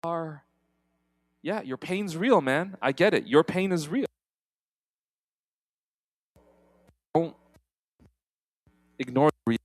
are, yeah, your pain's real, man. I get it. Your pain is real. Don't ignore the reality.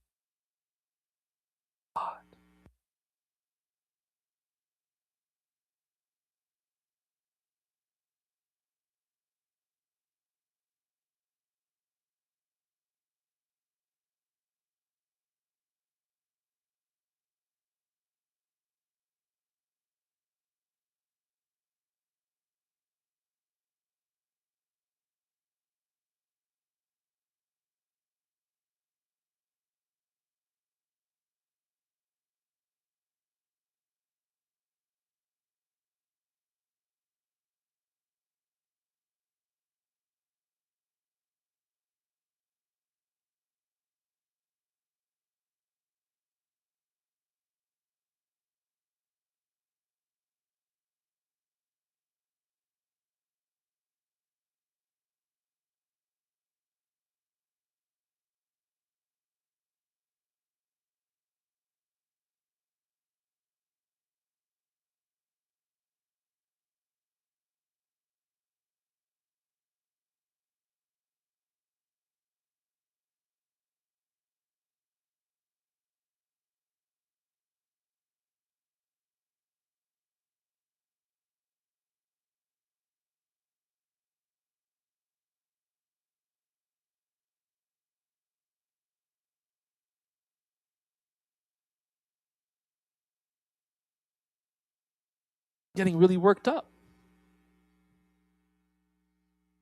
Getting really worked up.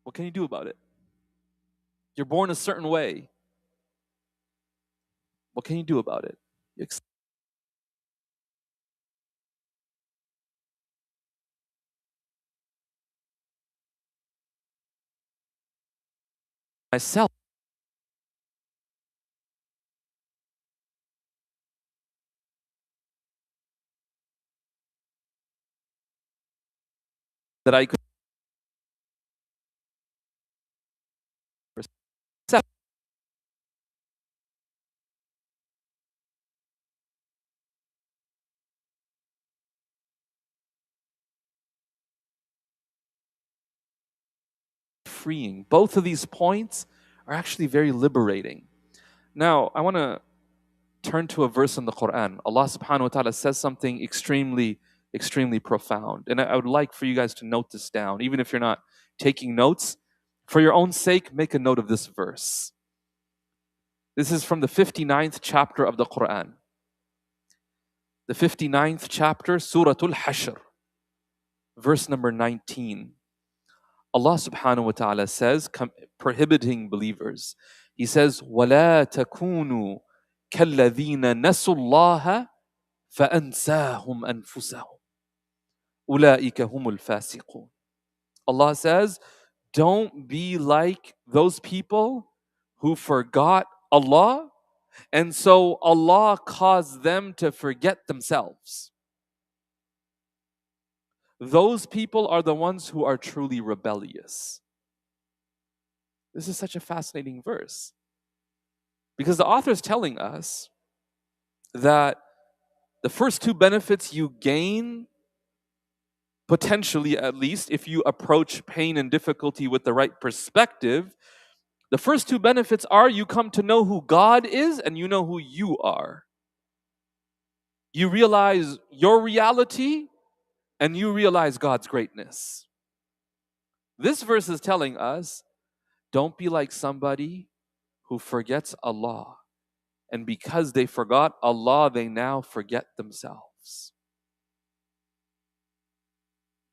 What can you do about it? You're born a certain way. What can you do about it? You accept myself that I could accept freeing. Both of these points are actually very liberating. Now, I want to turn to a verse in the Quran. Allah subhanahu wa ta'ala says something extremely profound. And I would like for you guys to note this down. Even if you're not taking notes, for your own sake, make a note of this verse. This is from the 59th chapter of the Quran. The 59th chapter, Suratul Hashr, verse number 19. Allah subhanahu wa ta'ala says, prohibiting believers, He says, وَلَا تَكُونُوا كَالَّذِينَ نَسُوا اللَّهَ فَأَنْسَاهُمْ أَنفُسَهُمْ أُولَٰئِكَ هُمُ الْفَاسِقُونَ. Allah says, don't be like those people who forgot Allah, and so Allah caused them to forget themselves. Those people are the ones who are truly rebellious. This is such a fascinating verse because the author is telling us that the first two benefits you gain, potentially at least, if you approach pain and difficulty with the right perspective, the first two benefits are you come to know who God is and you know who you are. You realize your reality and you realize God's greatness. This verse is telling us, don't be like somebody who forgets Allah. And because they forgot Allah, they now forget themselves.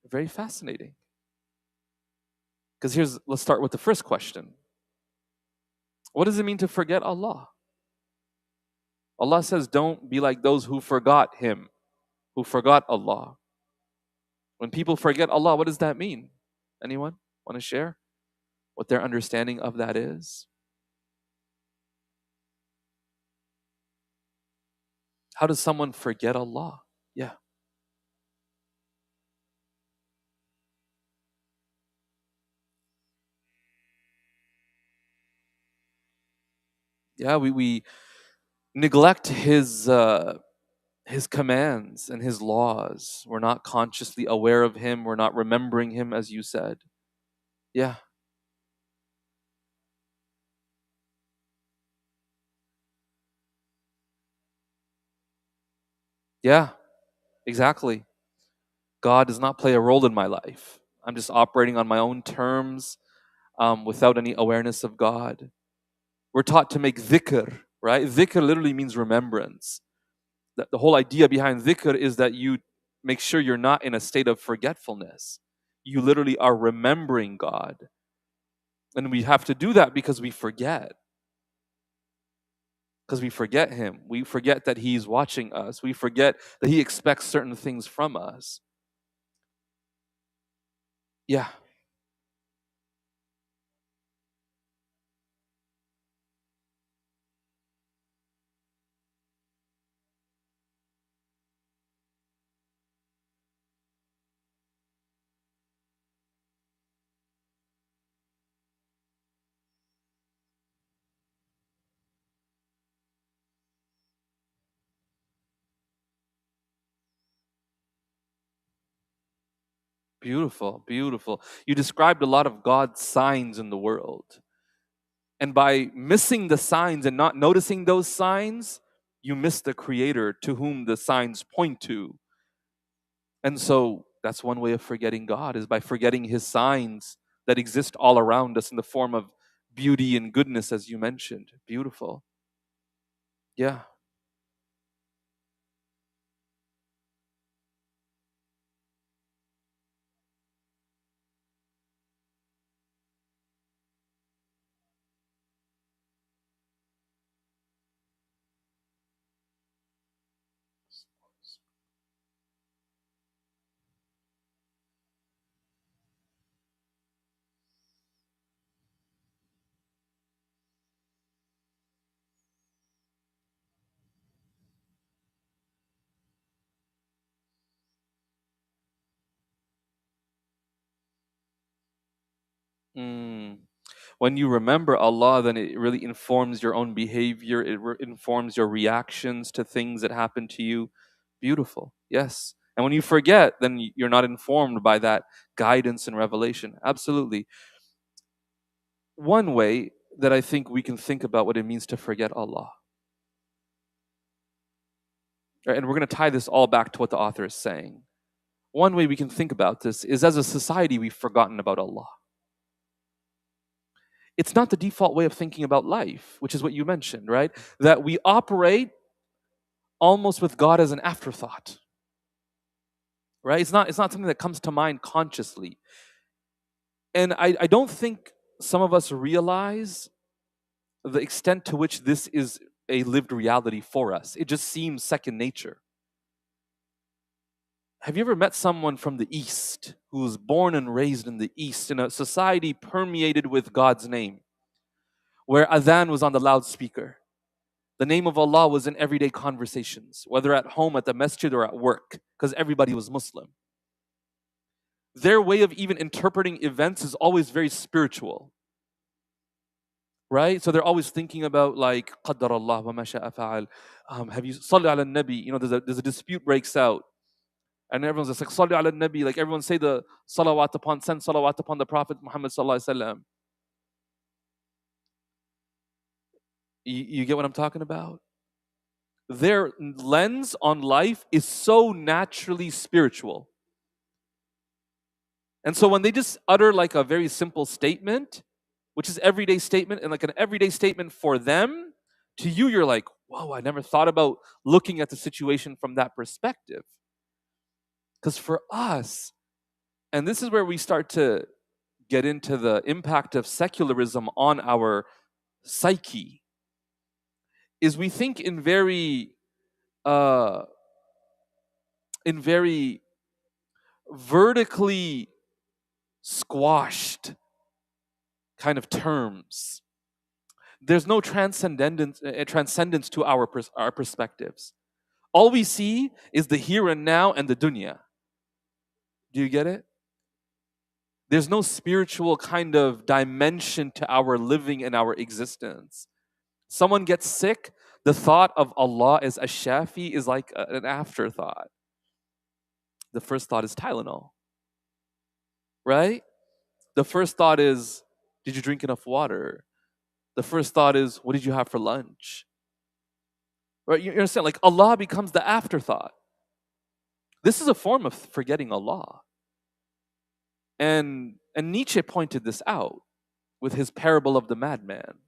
Very fascinating. Because let's start with the first question. What does it mean to forget Allah? Allah says, don't be like those who forgot Him, who forgot Allah. When people forget Allah, what does that mean? Anyone want to share what their understanding of that is? How does someone forget Allah? Yeah. Yeah, we neglect His His commands and His laws. We're not consciously aware of Him. We're not remembering Him, as you said. Yeah, yeah, exactly. God does not play a role in my life. I'm just operating on my own terms without any awareness of God. We're taught to make dhikr, right? Dhikr literally means remembrance. The whole idea behind dhikr is that you make sure you're not in a state of forgetfulness. You literally are remembering God. And we have to do that because we forget. Because we forget Him. We forget that He's watching us. We forget that He expects certain things from us. Yeah, beautiful, beautiful. You described a lot of God's signs in the world. And by missing the signs and not noticing those signs, you miss the Creator to whom the signs point to. And so that's one way of forgetting God is by forgetting His signs that exist all around us in the form of beauty and goodness, as you mentioned. Beautiful. Yeah. Mm. When you remember Allah, then it really informs your own behavior. It informs your reactions to things that happen to you. Beautiful. Yes. And when you forget, then you're not informed by that guidance and revelation. Absolutely. One way that I think we can think about what it means to forget Allah, right, and we're going to tie this all back to what the author is saying. One way we can think about this is as a society, we've forgotten about Allah. It's not the default way of thinking about life, which is what you mentioned, right? That we operate almost with God as an afterthought, right? It's not something that comes to mind consciously. And I don't think some of us realize the extent to which this is a lived reality for us. It just seems second nature. Have you ever met someone from the East who was born and raised in the East in a society permeated with God's name, where adhan was on the loudspeaker? The name of Allah was in everyday conversations, whether at home, at the masjid, or at work, because everybody was Muslim. Their way of even interpreting events is always very spiritual, right? So they're always thinking about like قدر الله وما شاء فعل. Have you صلي على النبي? There's a dispute breaks out, and everyone's just like صلي على النبي. Like everyone say the send salawat upon the Prophet Muhammad sallallahu alaihi wasallam. You get what I'm talking about? Their lens on life is so naturally spiritual. And so when they just utter like a very simple statement, which is everyday statement and like an everyday statement for them, to you you're like, whoa, I never thought about looking at the situation from that perspective. Because for us, and this is where we start to get into the impact of secularism on our psyche, is we think uh in very vertically squashed kind of terms. There's no transcendence to our perspectives. All we see is the here and now and the dunya. Do you get it? There's no spiritual kind of dimension to our living and our existence. Someone gets sick, The thought of Allah as a Shafi is like an afterthought. The first thought is Tylenol, right? The first thought is, did you drink enough water? The first thought is, what did you have for lunch? Right? You understand? Like Allah becomes the afterthought. This is a form of forgetting Allah. And Nietzsche pointed this out with his parable of the madman.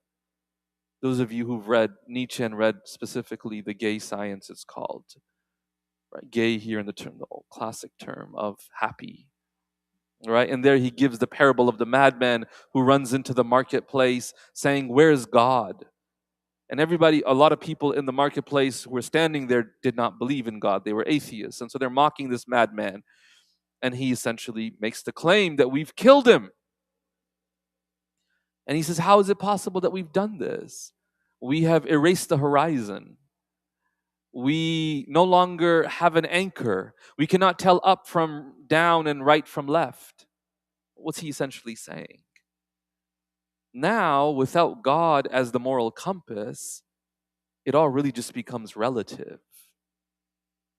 Those of you who've read Nietzsche and read specifically the gay science, it's called. Right? Gay here in the term, the old classic term of happy. Right? And there he gives the parable of the madman who runs into the marketplace saying, "Where's God?" And everybody, a lot of people in the marketplace who were standing there did not believe in God. They were atheists. And so they're mocking this madman. And he essentially makes the claim that we've killed him. And he says, how is it possible that we've done this? We have erased the horizon. We no longer have an anchor. We cannot tell up from down and right from left. What's he essentially saying? Now, without God as the moral compass, it all really just becomes relative.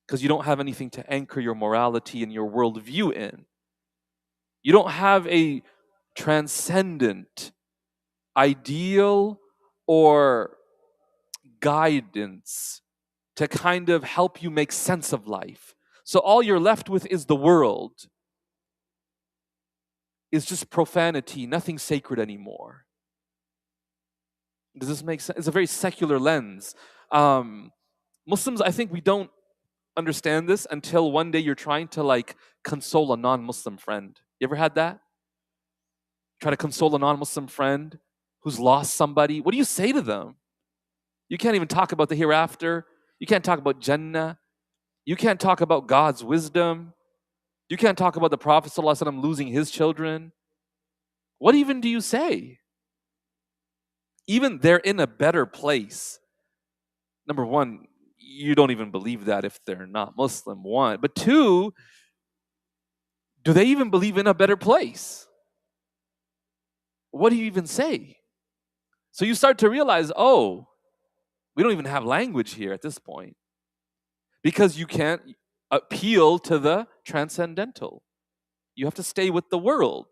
Because you don't have anything to anchor your morality and your worldview in. You don't have a transcendent ideal or guidance to kind of help you make sense of life. So all you're left with is the world. It's just profanity, nothing sacred anymore. Does this make sense? It's a very secular lens. Muslims, I think we don't understand this until one day you're trying to like console a non-Muslim friend. You ever had that? Try to console a non-Muslim friend who's lost somebody. What do you say to them? You can't even talk about the hereafter. You can't talk about Jannah. You can't talk about God's wisdom. You can't talk about the Prophet ﷺ losing his children. What even do you say? Even they're in a better place. Number one, you don't even believe that if they're not Muslim, one. But two, do they even believe in a better place? What do you even say? So you start to realize, oh, we don't even have language here at this point. Because you can't appeal to the transcendental. You have to stay with the world,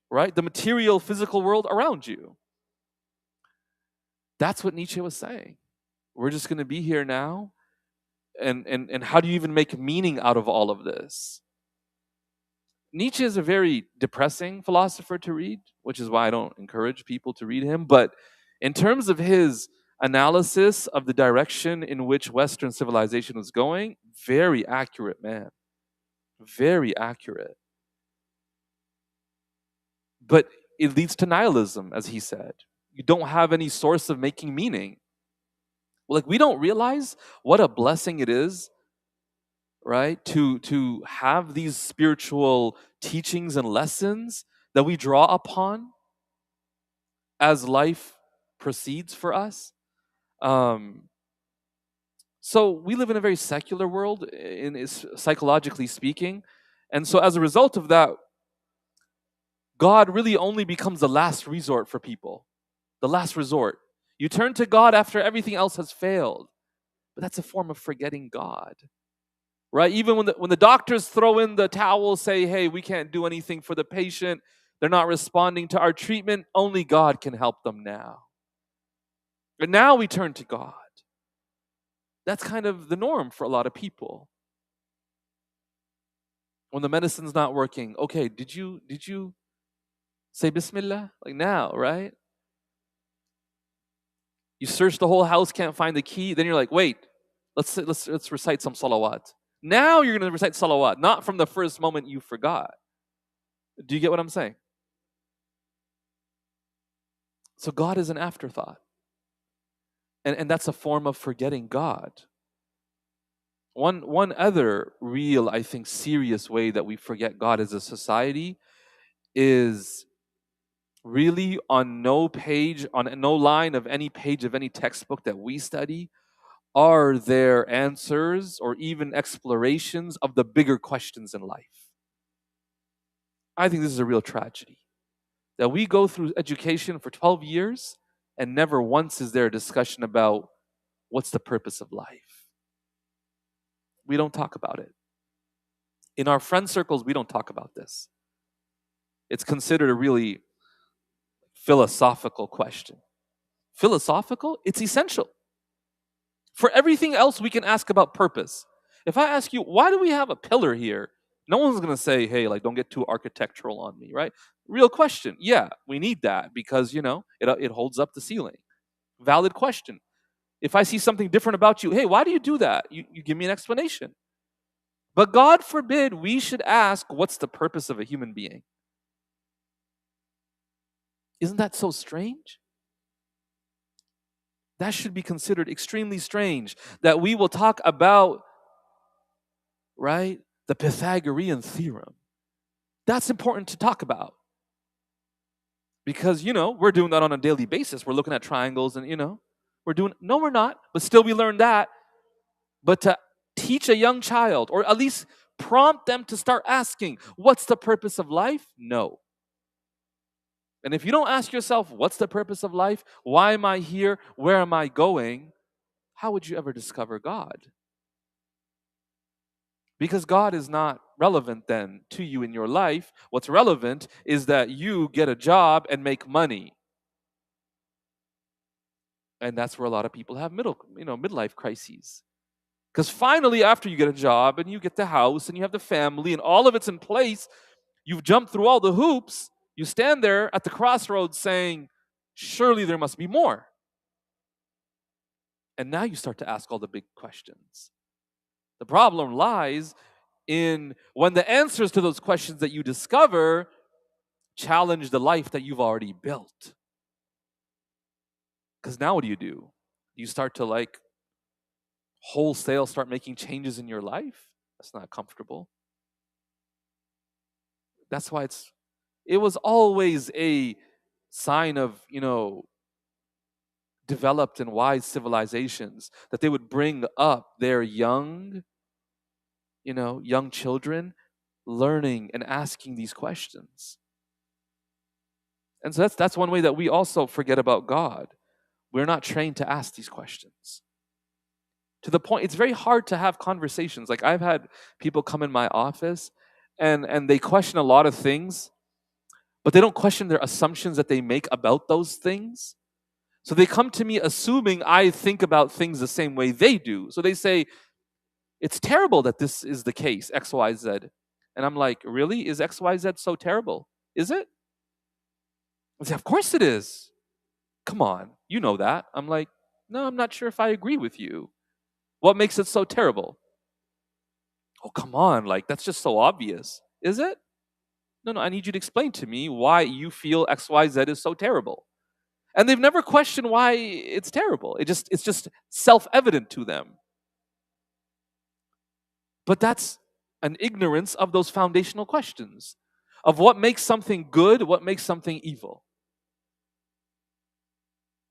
right? The material, physical world around you. That's what Nietzsche was saying. We're just going to be here now. And how do you even make meaning out of all of this? Nietzsche is a very depressing philosopher to read, which is why I don't encourage people to read him. But in terms of his analysis of the direction in which Western civilization was going, very accurate, man. Very accurate. But it leads to nihilism, as he said. You don't have any source of making meaning. Like, we don't realize what a blessing it is, right, to have these spiritual teachings and lessons that we draw upon as life proceeds for us. So we live in a very secular world, psychologically speaking. And so as a result of that, God really only becomes the last resort for people. The last resort. You turn to God after everything else has failed. But that's a form of forgetting God. Right? Even when the doctors throw in the towel, say, hey, we can't do anything for the patient, they're not responding to our treatment, only God can help them now. But now we turn to God. That's kind of the norm for a lot of people. When the medicine's not working, okay, did you say Bismillah? Like now, right? You search the whole house, can't find the key, then you're like, wait, let's recite some salawat. Now you're going to recite salawat, not from the first moment you forgot. Do you get what I'm saying? So God is an afterthought. And that's a form of forgetting God. One other real, I think, serious way that we forget God as a society is really on no line of any page of any textbook that we study are there answers or even explorations of the bigger questions in life. I think this is a real tragedy. That we go through education for 12 years and never once is there a discussion about What's the purpose of life? We don't talk about it. In our friend circles, we don't talk about this. It's considered a really philosophical question. Philosophical? It's essential. For everything else, we can ask about purpose. If I ask you, why do we have a pillar here? No one's going to say, hey, like, don't get too architectural on me, right? Real question. Yeah, we need that because, it holds up the ceiling. Valid question. If I see something different about you, hey, why do you do that? You give me an explanation. But God forbid we should ask, what's the purpose of a human being? Isn't that so strange? That should be considered extremely strange that we will talk about, right, the Pythagorean theorem. That's important to talk about. Because, we're doing that on a daily basis. We're looking at triangles and, no, we're not. But still we learn that. But to teach a young child, or at least prompt them to start asking, what's the purpose of life? No. And if you don't ask yourself, what's the purpose of life? Why am I here? Where am I going? How would you ever discover God? Because God is not relevant then to you in your life. What's relevant is that you get a job and make money. And that's where a lot of people have midlife crises. Because finally, after you get a job and you get the house and you have the family and all of it's in place, you've jumped through all the hoops, you stand there at the crossroads saying, surely there must be more. And now you start to ask all the big questions. The problem lies in when the answers to those questions that you discover challenge the life that you've already built. Because now what do? You start to wholesale start making changes in your life? That's not comfortable. That's why it was always a sign of, developed and wise civilizations that they would bring up their young children learning and asking these questions. And so that's one way that we also forget about God. We're not trained to ask these questions. To the point, it's very hard to have conversations. Like I've had people come in my office and they question a lot of things, but they don't question their assumptions that they make about those things. So they come to me assuming I think about things the same way they do. So they say, it's terrible that this is the case, X, Y, Z. And I'm like, really? Is X, Y, Z so terrible? Is it? They say, of course it is. Come on, you know that. I'm like, no, I'm not sure if I agree with you. What makes it so terrible? Oh, come on, that's just so obvious. Is it? No, I need you to explain to me why you feel X, Y, Z is so terrible. And they've never questioned why it's terrible. It's just self-evident to them. But that's an ignorance of those foundational questions of what makes something good, what makes something evil.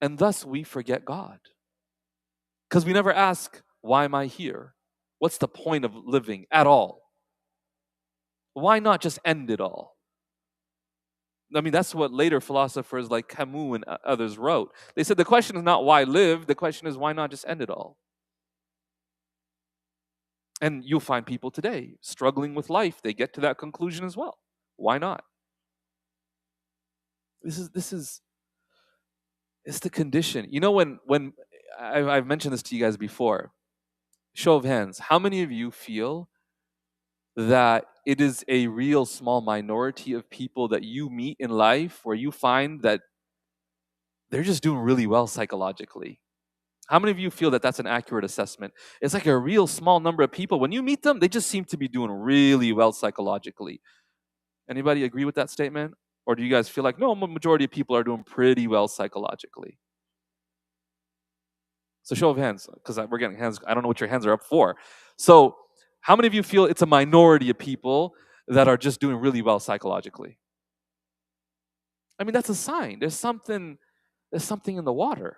And thus we forget God. Because we never ask, why am I here? What's the point of living at all? Why not just end it all? I mean, that's what later philosophers like Camus and others wrote. They said the question is not why live, the question is why not just end it all? And you'll find people today struggling with life. They get to that conclusion as well. Why not? It's the condition. When I've mentioned this to you guys before, show of hands, how many of you feel that it is a real small minority of people that you meet in life where you find that they're just doing really well psychologically? How many of you feel that that's an accurate assessment? It's like a real small number of people. When you meet them, they just seem to be doing really well psychologically. Anybody agree with that statement? Or do you guys feel like, no, a majority of people are doing pretty well psychologically? So show of hands, because we're getting hands. I don't know what your hands are up for. So how many of you feel it's a minority of people that are just doing really well psychologically? I mean, that's a sign. There's something in the water.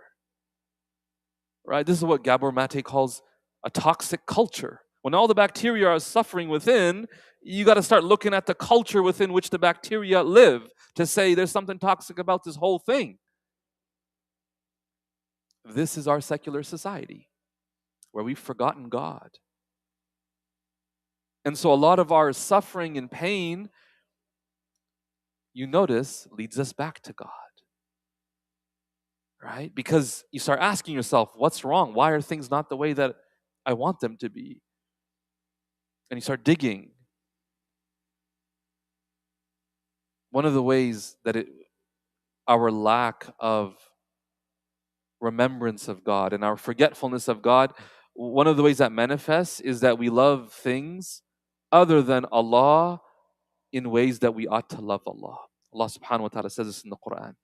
Right? This is what Gabor Mate calls a toxic culture. When all the bacteria are suffering within, you got to start looking at the culture within which the bacteria live to say there's something toxic about this whole thing. This is our secular society. where we've forgotten God. And so a lot of our suffering and pain, you notice, leads us back to God. Right? Because you start asking yourself, what's wrong? Why are things not the way that I want them to be? And you start digging. One of the ways that our lack of remembrance of God and our forgetfulness of God, one of the ways that manifests is that we love things other than Allah in ways that we ought to love Allah. Allah subhanahu wa ta'ala says this in the Quran.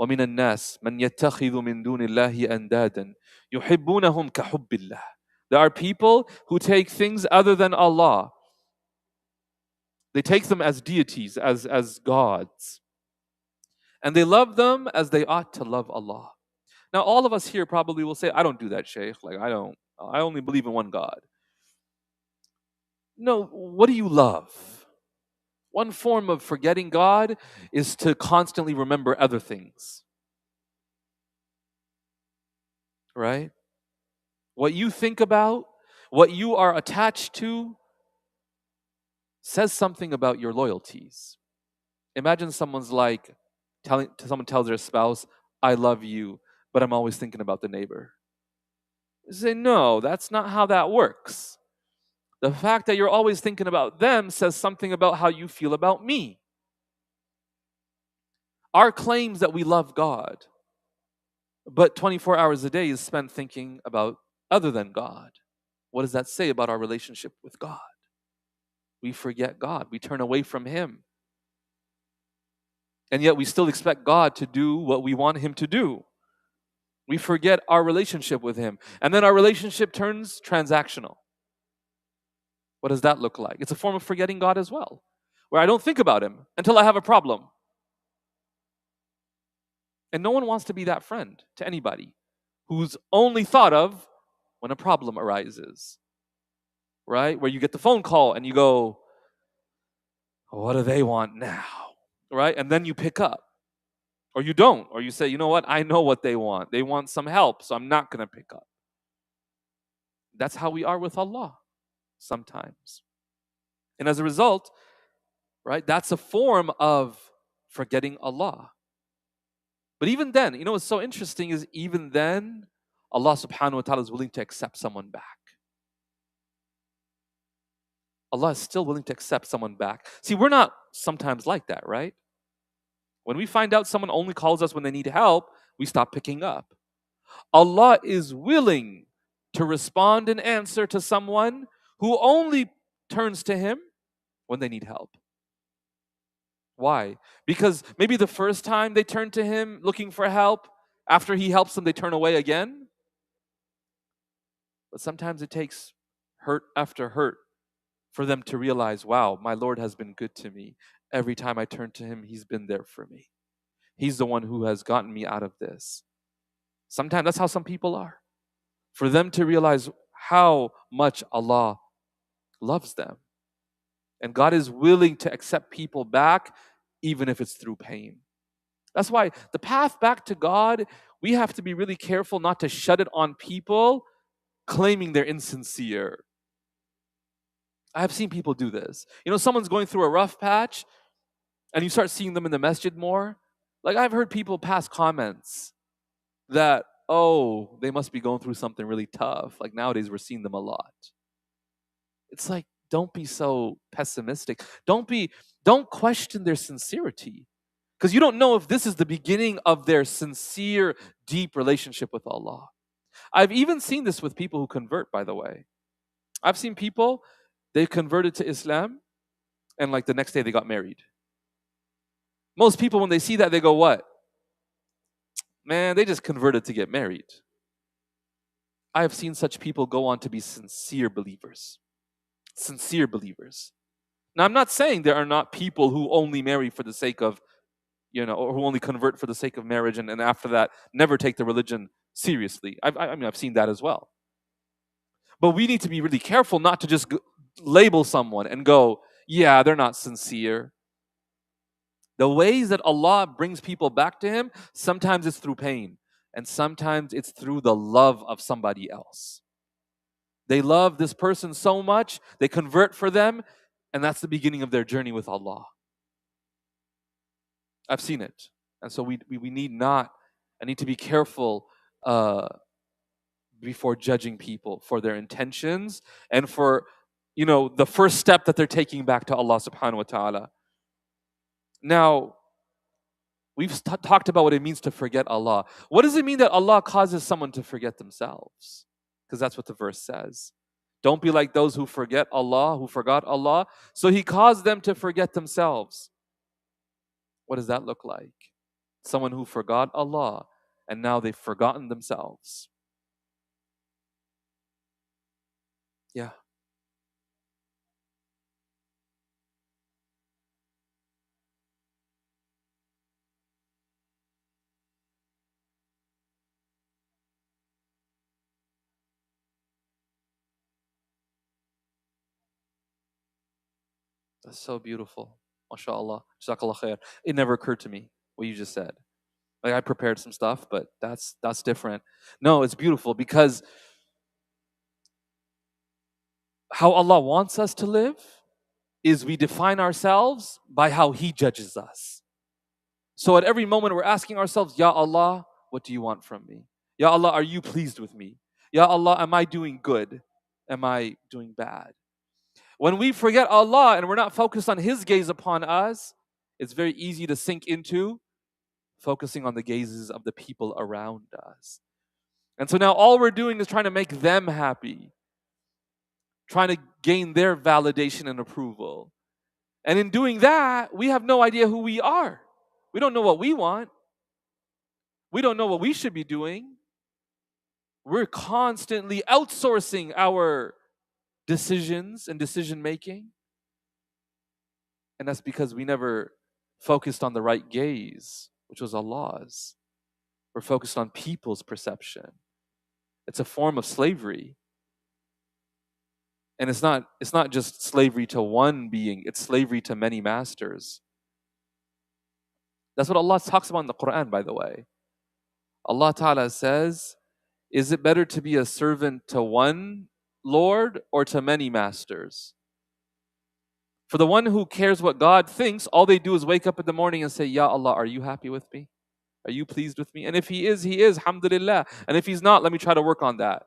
وَمِنَ النَّاسِ مَنْ يَتَّخِذُ مِن دُونِ اللَّهِ أَنْدَادًا يُحِبُّونَهُمْ كَحُبِّ اللَّهِ. There are people who take things other than Allah. They take them as deities, as gods. And they love them as they ought to love Allah. Now, all of us here probably will say, I don't do that, Shaykh. I only believe in one God. No, what do you love? One form of forgetting God is to constantly remember other things. Right? What you think about, what you are attached to, says something about your loyalties. Imagine someone tells their spouse, I love you, but I'm always thinking about the neighbor. You say, no, that's not how that works. The fact that you're always thinking about them says something about how you feel about me. Our claims that we love God, but 24 hours a day is spent thinking about other than God. What does that say about our relationship with God? We forget God. We turn away from Him. And yet we still expect God to do what we want Him to do. We forget our relationship with Him. And then our relationship turns transactional. What does that look like? It's a form of forgetting God as well, where I don't think about Him until I have a problem. And no one wants to be that friend to anybody who's only thought of when a problem arises. Right? Where you get the phone call and you go, what do they want now? Right? And then you pick up. Or you don't. Or you say, you know what? I know what they want. They want some help, so I'm not going to pick up. That's how we are with Allah sometimes. And as a result, right, that's a form of forgetting Allah. But even then, you know what's so interesting is even then, Allah subhanahu wa ta'ala is willing to accept someone back. Allah is still willing to accept someone back. See, we're not sometimes like that, right? When we find out someone only calls us when they need help, we stop picking up. Allah is willing to respond and answer to someone who only turns to Him when they need help. Why? Because maybe the first time they turn to Him looking for help, after He helps them, they turn away again. But sometimes it takes hurt after hurt for them to realize, wow, my Lord has been good to me. Every time I turn to Him, He's been there for me. He's the one who has gotten me out of this. Sometimes that's how some people are. For them to realize how much Allah loves them. And God is willing to accept people back, even if it's through pain. That's why the path back to God, we have to be really careful not to shut it on people claiming they're insincere. I have seen people do this. You know, someone's going through a rough patch, and you start seeing them in the masjid more. Like, I've heard people pass comments that, oh, they must be going through something really tough. Like, nowadays we're seeing them a lot. It's like, don't be so pessimistic. Don't question their sincerity. Because you don't know if this is the beginning of their sincere, deep relationship with Allah. I've even seen this with people who convert, by the way. I've seen people, they converted to Islam, and like the next day they got married. Most people, when they see that, they go, what? Man, they just converted to get married. I have seen such people go on to be sincere believers. Sincere believers. Now, I'm not saying there are not people who only marry for the sake of, or who only convert for the sake of marriage and after that never take the religion seriously. I've seen that as well. But we need to be really careful not to just label someone and go, yeah, they're not sincere. The ways that Allah brings people back to Him, sometimes it's through pain, and sometimes it's through the love of somebody else. They love this person so much, they convert for them, and that's the beginning of their journey with Allah. I've seen it. And so we need not, I need to be careful uh, before judging people for their intentions and for, the first step that they're taking back to Allah subhanahu wa ta'ala. Now, we've talked about what it means to forget Allah. What does it mean that Allah causes someone to forget themselves? Because that's what the verse says. Don't be like those who forget Allah, who forgot Allah. So He caused them to forget themselves. What does that look like? Someone who forgot Allah and now they've forgotten themselves. Yeah. That's so beautiful. MashaAllah. Jazakallah khair. It never occurred to me what you just said. Like I prepared some stuff, but that's different. No, it's beautiful because how Allah wants us to live is we define ourselves by how He judges us. So at every moment we're asking ourselves, Ya Allah, what do you want from me? Ya Allah, are you pleased with me? Ya Allah, am I doing good? Am I doing bad? When we forget Allah and we're not focused on His gaze upon us, it's very easy to sink into focusing on the gazes of the people around us. And so now all we're doing is trying to make them happy, trying to gain their validation and approval. And in doing that, we have no idea who we are. We don't know what we want. We don't know what we should be doing. We're constantly outsourcing our decisions and decision making. And that's because we never focused on the right gaze, which was Allah's. We're focused on people's perception. It's a form of slavery. And it's not just slavery to one being, it's slavery to many masters. That's what Allah talks about in the Quran, by the way. Allah Ta'ala says, is it better to be a servant to one Lord or to many masters? For the one who cares what God thinks, all they do is wake up in the morning and say, Ya Allah, are you happy with me? Are you pleased with me? And if He is, alhamdulillah. And if He's not, let me try to work on that.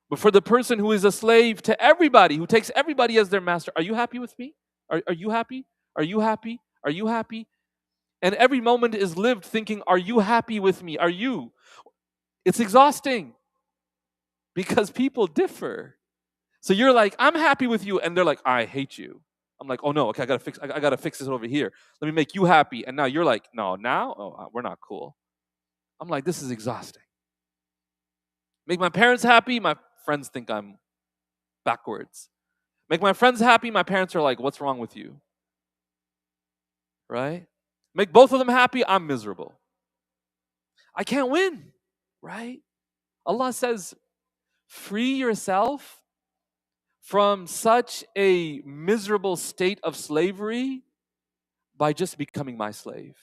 But for the person who is a slave to everybody, who takes everybody as their master, are you happy with me? Are you happy? Are you happy? Are you happy? And every moment is lived thinking, are you happy with me? Are you? It's exhausting because people differ. So you're like, I'm happy with you, and they're like, I hate you. I'm like, oh no, okay, I gotta fix this over here. Let me make you happy. And now you're like, no, now? Oh, we're not cool. I'm like, this is exhausting. Make my parents happy, my friends think I'm backwards. Make my friends happy, my parents are like, what's wrong with you? Right? Make both of them happy, I'm miserable. I can't win, right? Allah says, free yourself from such a miserable state of slavery by just becoming my slave.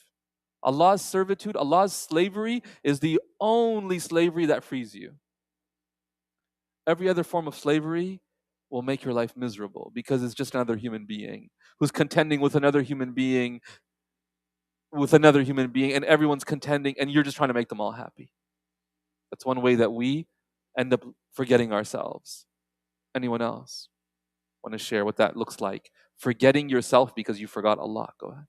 Allah's servitude, Allah's slavery is the only slavery that frees you. Every other form of slavery will make your life miserable because it's just another human being who's contending with another human being, and everyone's contending, and you're just trying to make them all happy. That's one way that we end up forgetting ourselves. Anyone else want to share what that looks like? Forgetting yourself because you forgot Allah. Go ahead.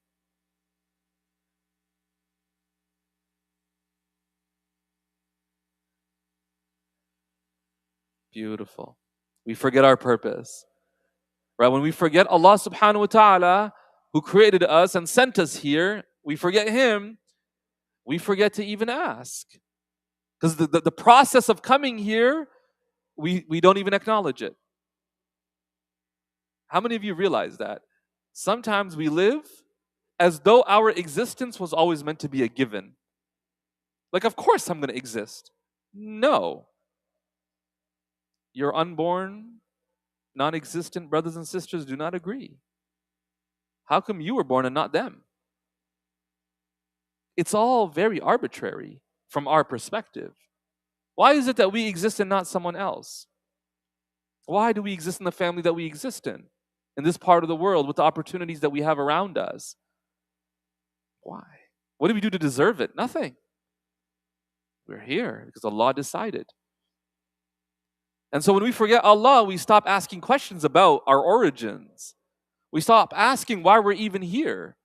Beautiful. We forget our purpose. Right? When we forget Allah subhanahu wa ta'ala, who created us and sent us here, we forget Him, we forget to even ask. Because the process of coming here, we don't even acknowledge it. How many of you realize that? Sometimes we live as though our existence was always meant to be a given. Like, of course I'm going to exist. No. Your unborn, non existent brothers and sisters do not agree. How come you were born and not them? It's all very arbitrary from our perspective. Why is it that we exist and not someone else? Why do we exist in the family that we exist in this part of the world, with the opportunities that we have around us? Why? What do we do to deserve it? Nothing. We're here because Allah decided. And so when we forget Allah, we stop asking questions about our origins. We stop asking why we're even here.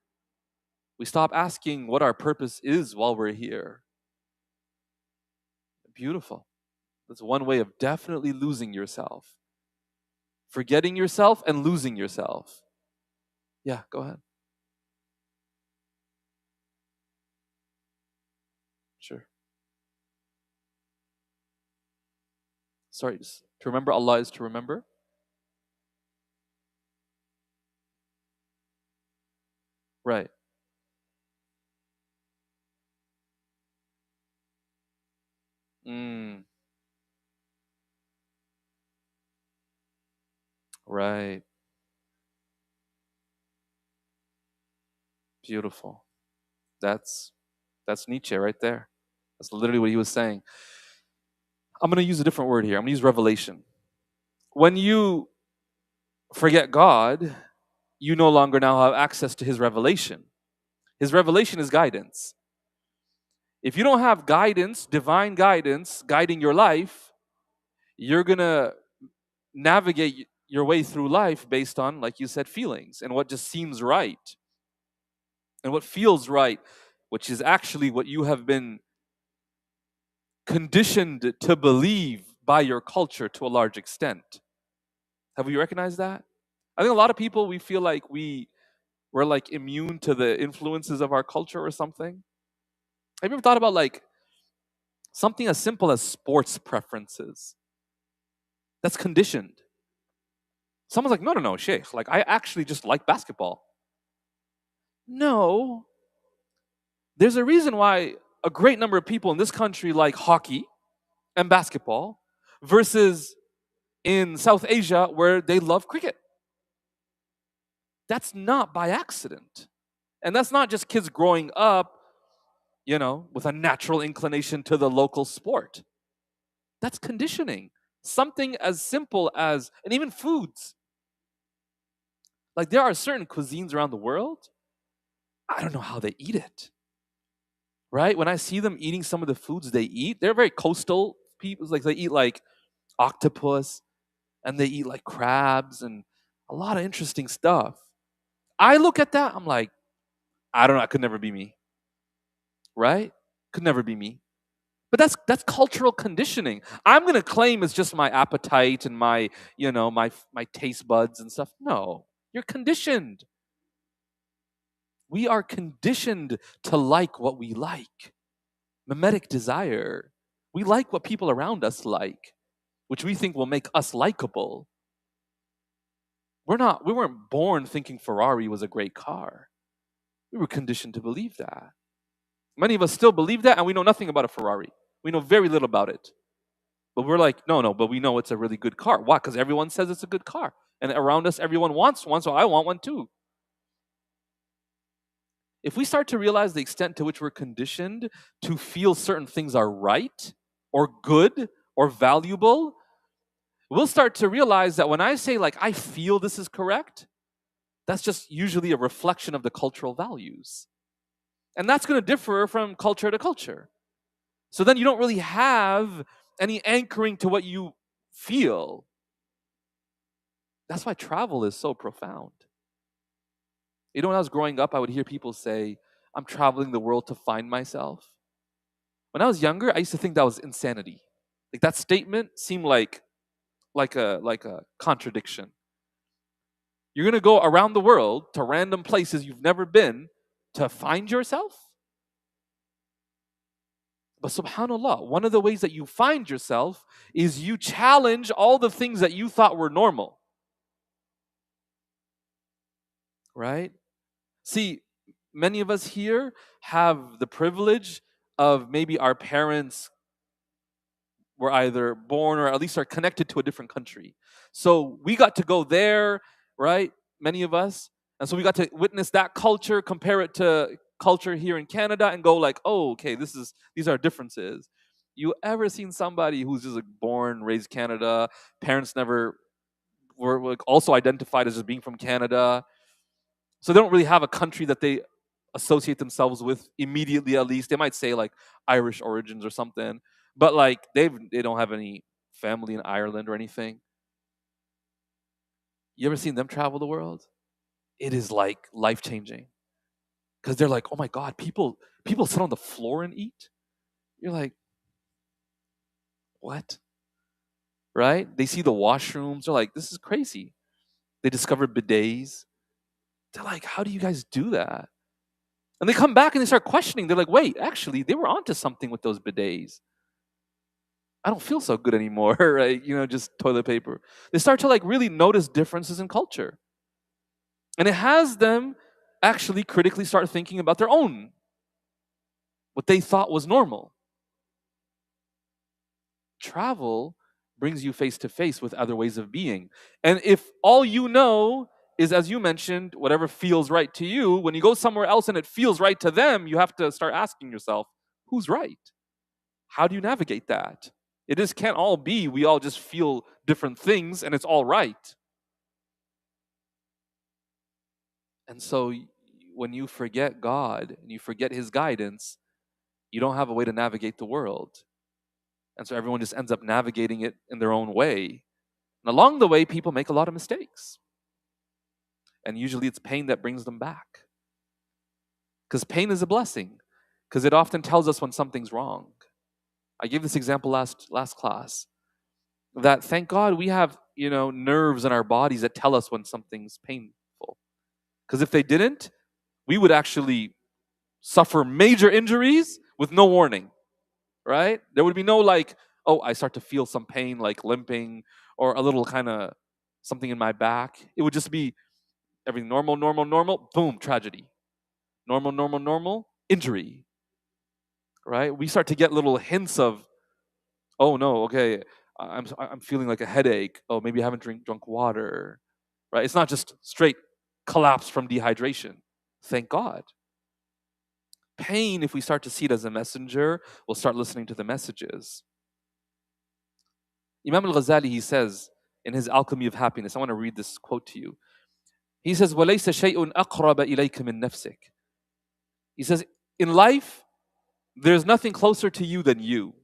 We stop asking what our purpose is while we're here. Beautiful. That's one way of definitely losing yourself. Forgetting yourself and losing yourself. Yeah, go ahead. Sure. Sorry, to remember Allah is to remember? Right. Mm, right. Beautiful. That's that's Nietzsche right there. That's literally what he was saying. I'm going to use a different word here. I'm going to use revelation. When you forget God, you no longer now have access to his revelation. His revelation is guidance. If you don't have guidance, divine guidance, guiding your life, you're going to navigate your way through life based on, like you said, feelings and what just seems right and what feels right, which is actually what you have been conditioned to believe by your culture to a large extent. Have we recognized that? I think a lot of people, we feel like we're like immune to the influences of our culture or something. Have you ever thought about like something as simple as sports preferences? That's conditioned. Someone's like, no, no, no, Sheikh, like I actually just like basketball. No, there's a reason why a great number of people in this country like hockey and basketball versus in South Asia where they love cricket. That's not by accident. And that's not just kids growing up, with a natural inclination to the local sport. That's conditioning. Something as simple as, and even foods. Like there are certain cuisines around the world, I don't know how they eat it. Right? When I see them eating some of the foods they eat, they're very coastal people. Like they eat like octopus and they eat like crabs and a lot of interesting stuff. I look at that, I'm like, I don't know, it could never be me. Right? Could never be me. But that's cultural conditioning. I'm gonna claim it's just my appetite and my taste buds and stuff. No, you're conditioned. We are conditioned to like what we like. Mimetic desire. We like what people around us like, which we think will make us likable. We weren't born thinking Ferrari was a great car. We were conditioned to believe that. Many of us still believe that, and we know nothing about a Ferrari. We know very little about it. But we're like, no, no, but we know it's a really good car. Why? Because everyone says it's a good car. And around us, everyone wants one, so I want one too. If we start to realize the extent to which we're conditioned to feel certain things are right or good or valuable, we'll start to realize that when I say, like, I feel this is correct, that's just usually a reflection of the cultural values. And that's going to differ from culture to culture. So then you don't really have any anchoring to what you feel. That's why travel is so profound. When I was growing up, I would hear people say, I'm traveling the world to find myself. When I was younger, I used to think that was insanity. Like that statement seemed like a contradiction. You're gonna go around the world to random places you've never been to find yourself? But subhanAllah, one of the ways that you find yourself is you challenge all the things that you thought were normal. Right? See, many of us here have the privilege of maybe our parents were either born or at least are connected to a different country. So we got to go there, right? Many of us. And so we got to witness that culture, compare it to culture here in Canada and go like, oh, okay, these are differences. You ever seen somebody who's just like born, raised Canada, parents never were like also identified as just being from Canada. So they don't really have a country that they associate themselves with immediately. At least they might say like Irish origins or something, but like they don't have any family in Ireland or anything. You ever seen them travel the world? It is like life changing because they're like, oh my god, people sit on the floor and eat. You're like, what? Right? They see the washrooms. They're like, this is crazy. They discovered bidets. They're like, how do you guys do that? And they come back and they start questioning. They're like, wait, actually, they were onto something with those bidets. I don't feel so good anymore, right? Just toilet paper. They start to like really notice differences in culture. And it has them actually critically start thinking about their own, what they thought was normal. Travel brings you face to face with other ways of being. And if all you know is, as you mentioned, whatever feels right to you, when you go somewhere else and it feels right to them, you have to start asking yourself, who's right? How do you navigate that? It just can't all be we all just feel different things and it's all right. And so when you forget God and you forget his guidance, you don't have a way to navigate the world. And so everyone just ends up navigating it in their own way. And along the way, people make a lot of mistakes. And usually it's pain that brings them back. Because pain is a blessing. Because it often tells us when something's wrong. I gave this example last class. That thank God we have, nerves in our bodies that tell us when something's painful. Because if they didn't, we would actually suffer major injuries with no warning. Right? There would be no like, oh, I start to feel some pain like limping or a little kind of something in my back. It would just be everything normal, normal, normal, boom, tragedy. Normal, normal, normal, injury. Right? We start to get little hints of, oh no, okay, I'm feeling like a headache. Oh, maybe I haven't drunk water. Right? It's not just straight collapse from dehydration. Thank God. Pain, if we start to see it as a messenger, we'll start listening to the messages. Imam al-Ghazali, he says in his Alchemy of Happiness, I want to read this quote to you. He says, وَلَيْسَ شَيْءٌ أَقْرَبَ إِلَيْكَ مِن نَفْسِكَ. He says, in life, there's nothing closer to you than you.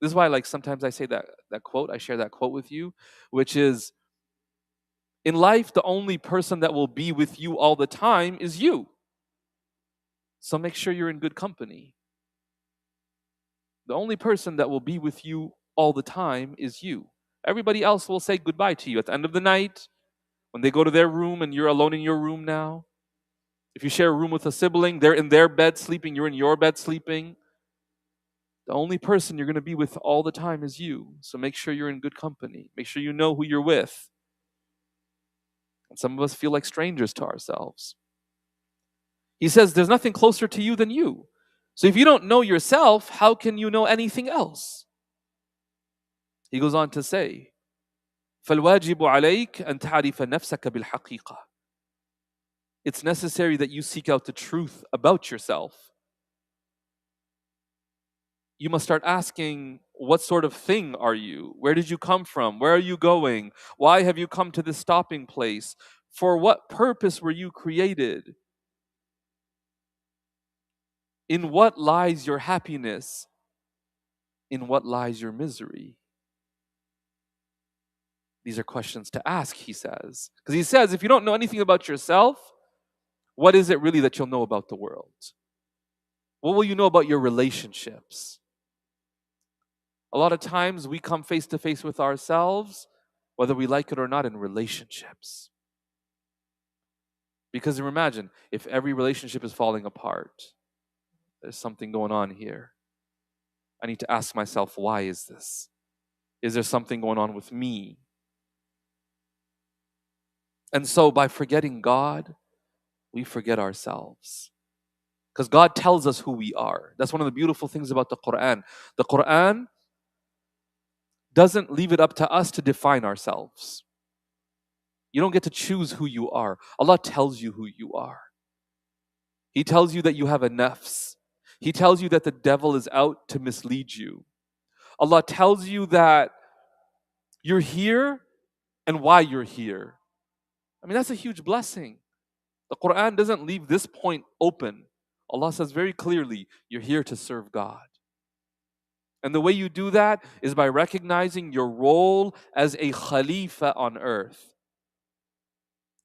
This is why like sometimes I say that quote, I share that quote with you, which is, in life, the only person that will be with you all the time is you. So make sure you're in good company. The only person that will be with you all the time is you. Everybody else will say goodbye to you at the end of the night, when they go to their room and you're alone in your room now. If you share a room with a sibling, they're in their bed sleeping, you're in your bed sleeping. The only person you're going to be with all the time is you. So make sure you're in good company. Make sure you know who you're with. And some of us feel like strangers to ourselves. He says, there's nothing closer to you than you. So if you don't know yourself, how can you know anything else? He goes on to say, فَالْوَاجِبُ عَلَيْكَ أَن تَعْرِفَ نَفْسَكَ بِالْحَقِيقَةِ. It's necessary that you seek out the truth about yourself. You must start asking, what sort of thing are you? Where did you come from? Where are you going? Why have you come to this stopping place? For what purpose were you created? In what lies your happiness? In what lies your misery? These are questions to ask, he says. Because he says, if you don't know anything about yourself, what is it really that you'll know about the world? What will you know about your relationships? A lot of times we come face to face with ourselves, whether we like it or not, in relationships. Because imagine, if every relationship is falling apart, there's something going on here. I need to ask myself, why is this? Is there something going on with me? And so by forgetting God, we forget ourselves. Because God tells us who we are. That's one of the beautiful things about the Quran. The Quran doesn't leave it up to us to define ourselves. You don't get to choose who you are. Allah tells you who you are. He tells you that you have a nafs. He tells you that the devil is out to mislead you. Allah tells you that you're here and why you're here. I mean, that's a huge blessing. The Quran doesn't leave this point open. Allah says very clearly, you're here to serve God. And the way you do that is by recognizing your role as a Khalifa on earth.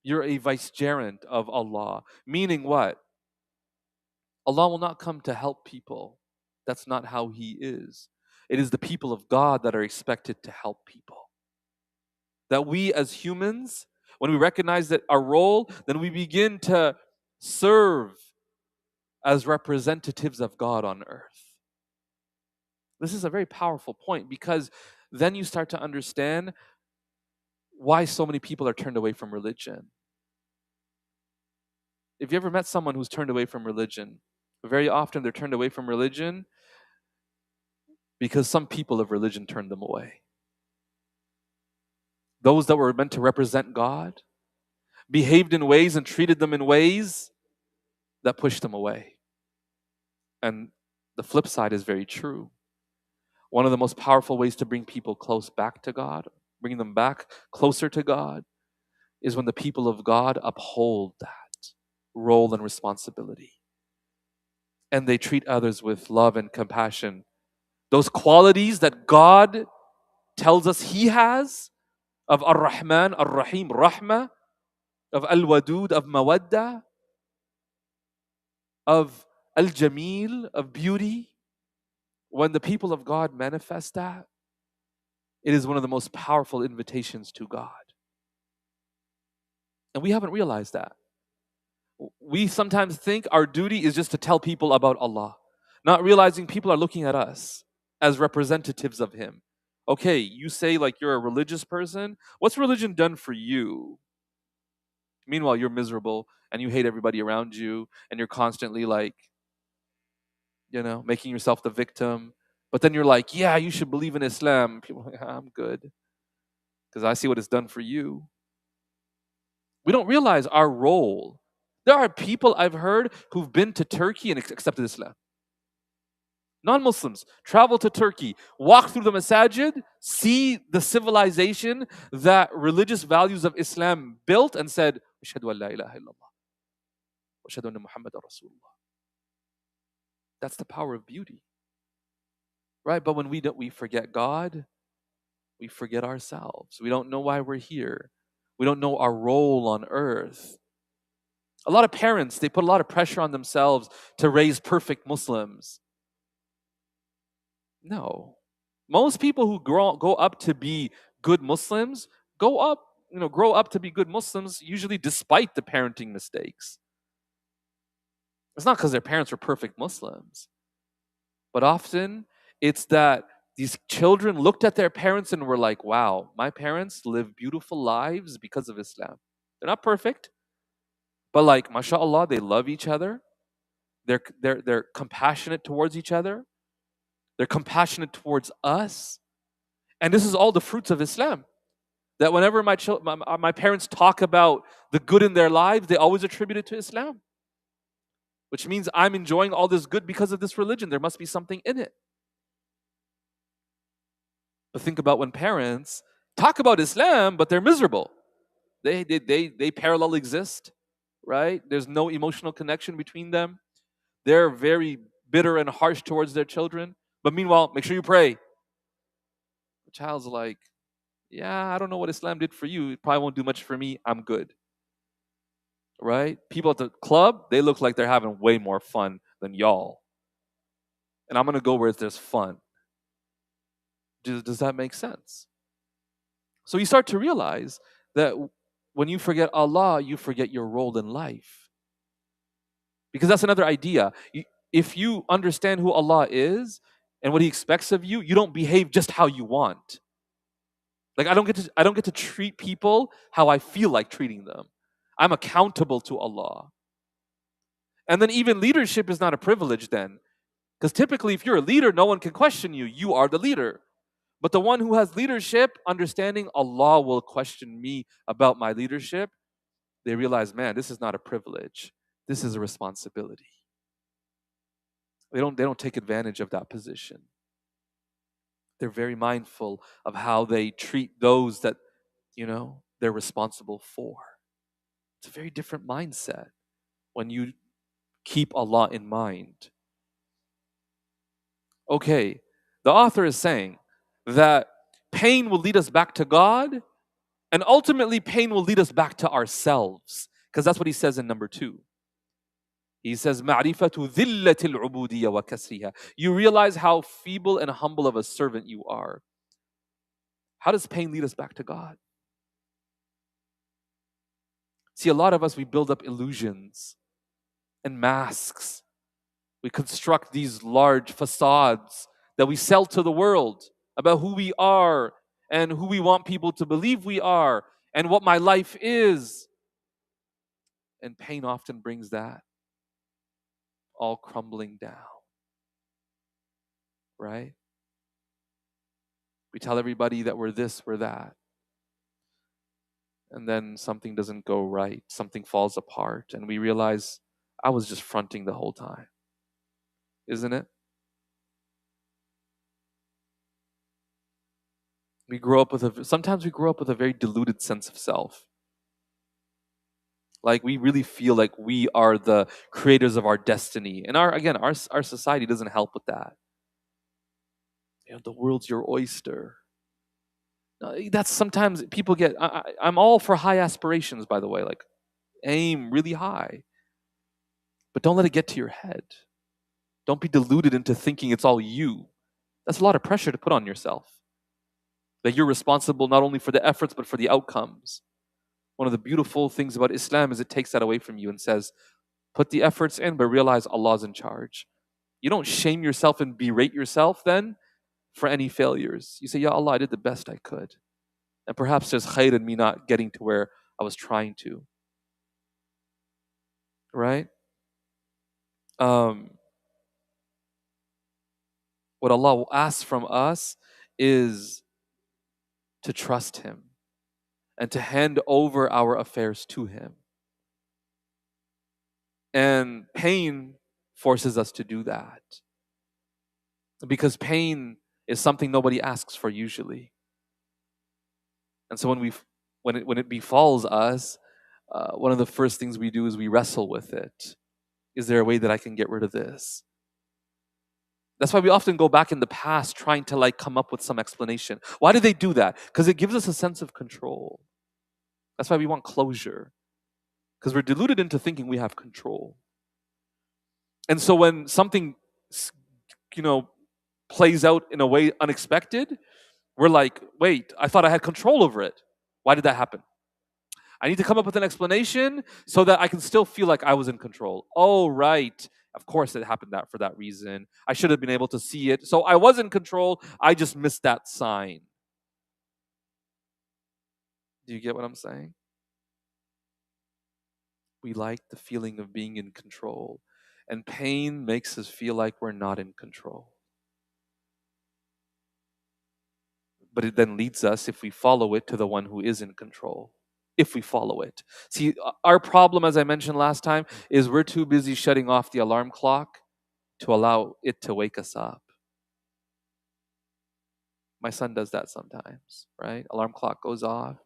You're a vicegerent of Allah. Meaning what? Allah will not come to help people. That's not how He is. It is the people of God that are expected to help people. That we as humans, when we recognize that our role, then we begin to serve as representatives of God on earth. This is a very powerful point because then you start to understand why so many people are turned away from religion. If you ever met someone who's turned away from religion, very often they're turned away from religion because some people of religion turned them away. Those that were meant to represent God behaved in ways and treated them in ways that pushed them away. And the flip side is very true. One of the most powerful ways to bring people close back to God, bring them back closer to God, is when the people of God uphold that role and responsibility. And they treat others with love and compassion. Those qualities that God tells us He has, of Ar-Rahman, Ar-Rahim, Rahmah, of Al-Wadud, of Mawadda, of Al-Jamil, of beauty. When the people of God manifest that, it is one of the most powerful invitations to God. And we haven't realized that. We sometimes think our duty is just to tell people about Allah, not realizing people are looking at us as representatives of Him. Okay, you say like you're a religious person. What's religion done for you? Meanwhile, you're miserable and you hate everybody around you and you're constantly like, making yourself the victim. But then you're like, yeah, you should believe in Islam. People are like, I'm good because I see what it's done for you. We don't realize our role. There are people I've heard who've been to Turkey and accepted Islam. Non-Muslims travel to Turkey, walk through the masajid, see the civilization that religious values of Islam built and said, Ashhadu an la ilaha illallah. Ashhadu anna Muhammadan Rasulullah. That's the power of beauty. Right? But when we forget God, we forget ourselves. We don't know why we're here. We don't know our role on earth. A lot of parents, they put a lot of pressure on themselves to raise perfect Muslims. No. Most people who go up to be good Muslims grow up to be good Muslims usually despite the parenting mistakes. It's not because their parents were perfect Muslims. But often it's that these children looked at their parents and were like, wow, my parents live beautiful lives because of Islam. They're not perfect, but like, mashallah, they love each other. They're compassionate towards each other. They're compassionate towards us. And this is all the fruits of Islam. That whenever my parents talk about the good in their lives, they always attribute it to Islam. Which means I'm enjoying all this good because of this religion. There must be something in it. But think about when parents talk about Islam, but they're miserable. They parallel exist, right? There's no emotional connection between them. They're very bitter and harsh towards their children. But meanwhile, make sure you pray. The child's like, yeah, I don't know what Islam did for you. It probably won't do much for me. I'm good. Right? People at the club, they look like they're having way more fun than y'all. And I'm going to go where there's fun. Does that make sense? So you start to realize that when you forget Allah, you forget your role in life. Because that's another idea. If you understand who Allah is and what He expects of you, you don't behave just how you want. Like I don't get to treat people how I feel like treating them. I'm accountable to Allah. And then even leadership is not a privilege then. Because typically if you're a leader, no one can question you. You are the leader. But the one who has leadership, understanding Allah will question me about my leadership, they realize, man, this is not a privilege. This is a responsibility. They don't take advantage of that position. They're very mindful of how they treat those that they're responsible for. It's a very different mindset when you keep Allah in mind. Okay, the author is saying that pain will lead us back to God, and ultimately pain will lead us back to ourselves, because that's what he says in number 2. He says, مَعْرِفَةُ ذِلَّةِ الْعُبُودِيَّ وَكَسْرِهَا. You realize how feeble and humble of a servant you are. How does pain lead us back to God? See, a lot of us, we build up illusions and masks. We construct these large facades that we sell to the world about who we are and who we want people to believe we are and what my life is. And pain often brings that all crumbling down, right? We tell everybody that we're this, we're that. And then something doesn't go right, something falls apart, and we realize I was just fronting the whole time. Isn't it? Sometimes we grow up with a very diluted sense of self. Like we really feel like we are the creators of our destiny. And our society doesn't help with that. The world's your oyster. That's sometimes people get, I'm all for high aspirations, by the way, like aim really high. But don't let it get to your head. Don't be deluded into thinking it's all you. That's a lot of pressure to put on yourself. That you're responsible not only for the efforts, but for the outcomes. One of the beautiful things about Islam is it takes that away from you and says, put the efforts in, but realize Allah's in charge. You don't shame yourself and berate yourself then for any failures. You say, Ya Allah, I did the best I could. And perhaps there's khair in me not getting to where I was trying to. Right? What Allah asks from us is to trust Him and to hand over our affairs to Him. And pain forces us to do that. Because pain is something nobody asks for usually. And so when it befalls us, one of the first things we do is we wrestle with it. Is there a way that I can get rid of this? That's why we often go back in the past trying to come up with some explanation. Why did they do that? Because it gives us a sense of control. That's why we want closure. Because we're deluded into thinking we have control. And so when something, plays out in a way unexpected, we're like, wait, I thought I had control over it. Why did that happen? I need to come up with an explanation so that I can still feel like I was in control. Oh, right. Of course it happened for that reason. I should have been able to see it. So I was in control. I just missed that sign. Do you get what I'm saying? We like the feeling of being in control. And pain makes us feel like we're not in control. But it then leads us, if we follow it, to the one who is in control. If we follow it. See, our problem, as I mentioned last time, is we're too busy shutting off the alarm clock to allow it to wake us up. My son does that sometimes, right? Alarm clock goes off,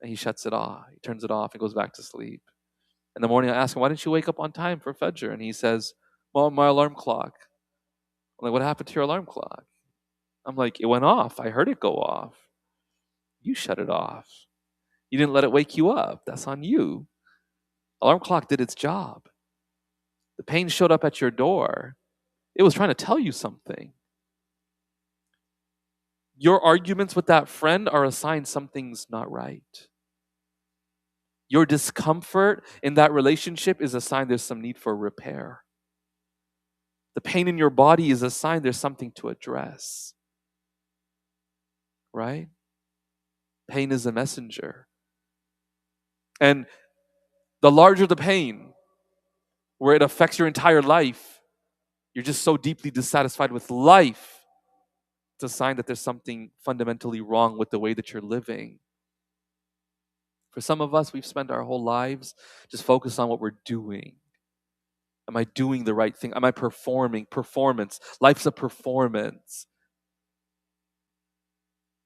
and he shuts it off. He turns it off and goes back to sleep. In the morning, I ask him, why didn't you wake up on time for Fajr? And he says, Mom, my alarm clock. I'm like, what happened to your alarm clock? I'm like, it went off. I heard it go off. You shut it off. You didn't let it wake you up. That's on you. Alarm clock did its job. The pain showed up at your door. It was trying to tell you something. Your arguments with that friend are a sign something's not right. Your discomfort in that relationship is a sign there's some need for repair. The pain in your body is a sign there's something to address. Right? Pain is a messenger. And the larger the pain, where it affects your entire life, you're just so deeply dissatisfied with life. It's a sign that there's something fundamentally wrong with the way that you're living. For some of us, we've spent our whole lives just focused on what we're doing. Am I doing the right thing? Am I performing? Performance. Life's a performance.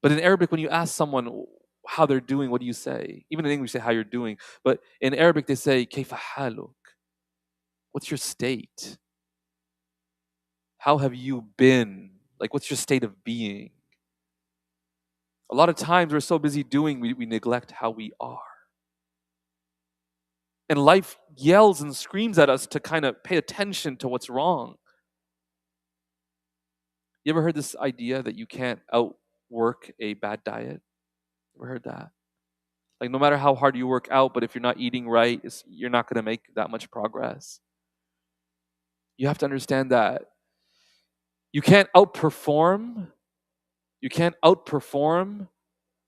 But in Arabic, when you ask someone, how they're doing, what do you say? Even in English, say how you're doing. But in Arabic, they say, Kayfa haluk? What's your state? How have you been? Like, what's your state of being? A lot of times we're so busy doing, we neglect how we are. And life yells and screams at us to kind of pay attention to what's wrong. You ever heard this idea that you can't outwork a bad diet? Ever heard that? Like, no matter how hard you work out, but if you're not eating right, you're not going to make that much progress. You have to understand that you can't outperform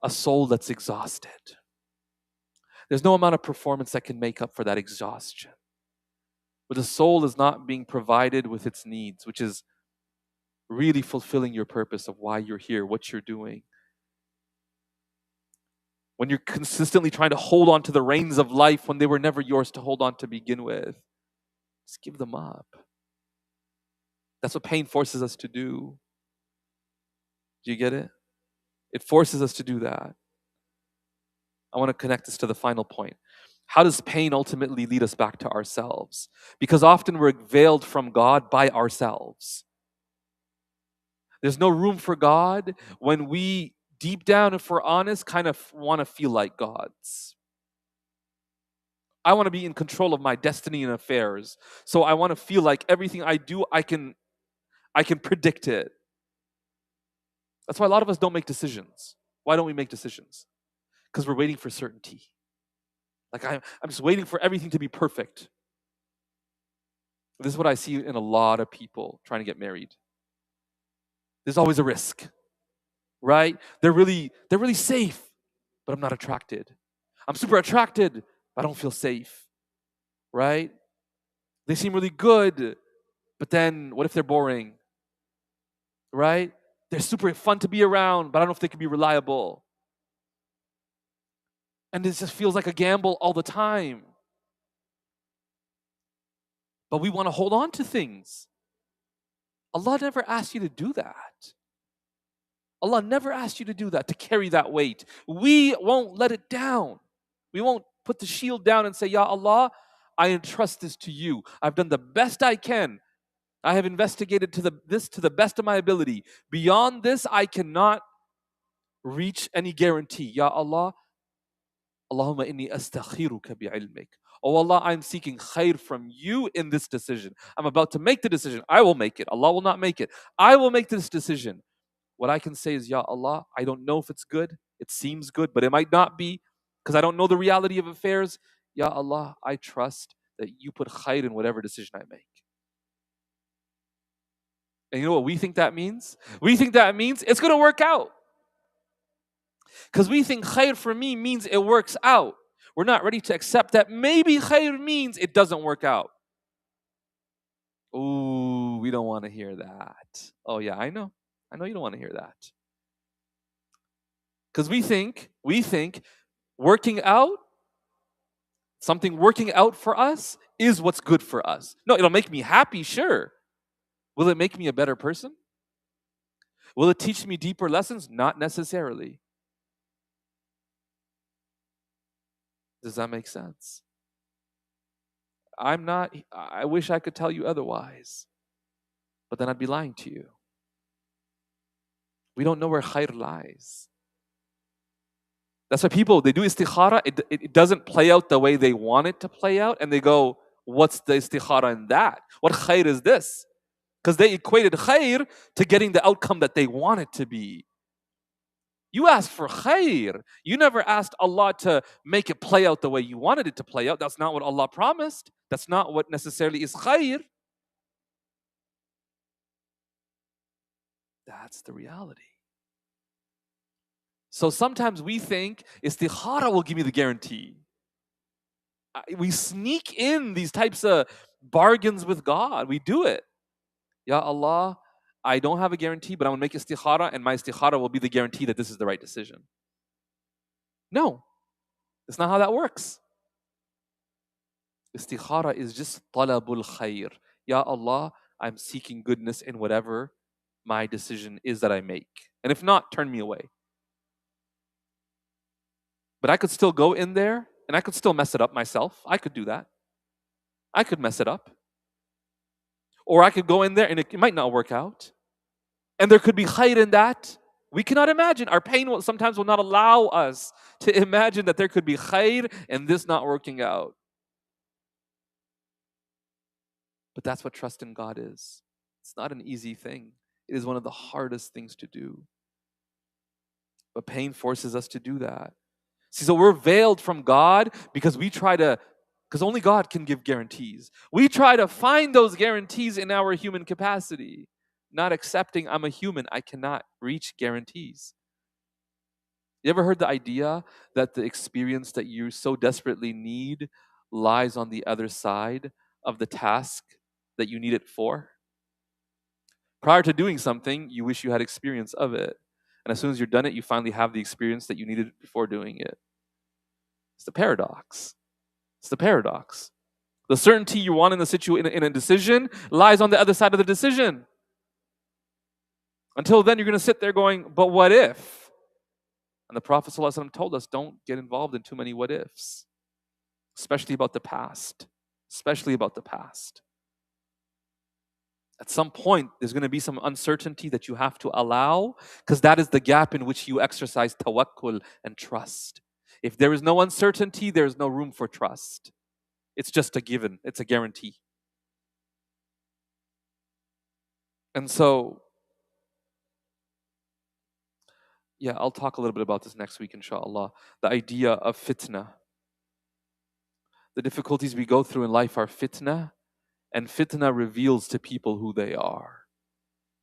a soul that's exhausted. There's no amount of performance that can make up for that exhaustion. But the soul is not being provided with its needs, which is really fulfilling your purpose of why you're here, what you're doing. When you're consistently trying to hold on to the reins of life when they were never yours to hold on to begin with, just give them up. That's what pain forces us to do. Do you get it? It forces us to do that. I want to connect this to the final point. How does pain ultimately lead us back to ourselves? Because often we're veiled from God by ourselves. There's no room for God when we, deep down, if we're honest, kind of want to feel like gods. I want to be in control of my destiny and affairs. So I want to feel like everything I do, I can predict it. That's why a lot of us don't make decisions. Why don't we make decisions? Because we're waiting for certainty. Like I'm just waiting for everything to be perfect. This is what I see in a lot of people trying to get married. There's always a risk, right? They're really safe, but I'm not attracted. I'm super attracted, but I don't feel safe, right? They seem really good, but then what if they're boring, right? They're super fun to be around, but I don't know if they can be reliable. And it just feels like a gamble all the time. But we want to hold on to things. Allah never asked you to do that. Allah never asked you to do that, to carry that weight. We won't let it down. We won't put the shield down and say, Ya Allah, I entrust this to you. I've done the best I can. I have investigated this to the best of my ability. Beyond this, I cannot reach any guarantee. Ya Allah, Allahumma inni astakhiruka bi'ilmik. Oh Allah, I'm seeking khair from you in this decision. I'm about to make the decision. I will make it. Allah will not make it. I will make this decision. What I can say is, Ya Allah, I don't know if it's good. It seems good, but it might not be because I don't know the reality of affairs. Ya Allah, I trust that you put khair in whatever decision I make. And you know what we think that means? We think that means it's going to work out. Because we think khair for me means it works out. We're not ready to accept that maybe khair means it doesn't work out. Ooh, we don't want to hear that. Oh yeah, I know. I know you don't want to hear that. Because we think working out, something working out for us is what's good for us. No, it'll make me happy, sure. Will it make me a better person? Will it teach me deeper lessons? Not necessarily. Does that make sense? I wish I could tell you otherwise, but then I'd be lying to you. We don't know where khair lies. That's why people, they do istikhara, it doesn't play out the way they want it to play out, and they go, what's the istikhara in that? What khair is this? Because they equated khair to getting the outcome that they want it to be. You asked for khair. You never asked Allah to make it play out the way you wanted it to play out. That's not what Allah promised. That's not what necessarily is khair. That's the reality. So sometimes we think istikhara will give me the guarantee. We sneak in these types of bargains with God. We do it. Ya Allah, I don't have a guarantee, but I'm going to make istikhara, and my istikhara will be the guarantee that this is the right decision. No, that's not how that works. Istikhara is just talabul khair. Ya Allah, I'm seeking goodness in whatever my decision is that I make. And if not, turn me away. But I could still go in there and I could still mess it up myself. I could do that. I could mess it up. Or I could go in there and it might not work out. And there could be khayr in that. We cannot imagine. Our pain sometimes will not allow us to imagine that there could be khayr in this not working out. But that's what trust in God is. It's not an easy thing. It is one of the hardest things to do. But pain forces us to do that. See, so we're veiled from God because because only God can give guarantees. We try to find those guarantees in our human capacity, not accepting I'm a human, I cannot reach guarantees. You ever heard the idea that the experience that you so desperately need lies on the other side of the task that you need it for? Prior to doing something, you wish you had experience of it. And as soon as you're done it, you finally have the experience that you needed before doing it. It's the paradox. It's the paradox. The certainty you want in a decision lies on the other side of the decision. Until then, you're going to sit there going, but what if? And the Prophet ﷺ told us, don't get involved in too many what ifs, especially about the past. Especially about the past. At some point, there's going to be some uncertainty that you have to allow, because that is the gap in which you exercise tawakkul and trust. If there is no uncertainty, there is no room for trust. It's just a given, it's a guarantee. And so, yeah, I'll talk a little bit about this next week, inshallah. The idea of fitna. The difficulties we go through in life are fitna, and fitna reveals to people who they are.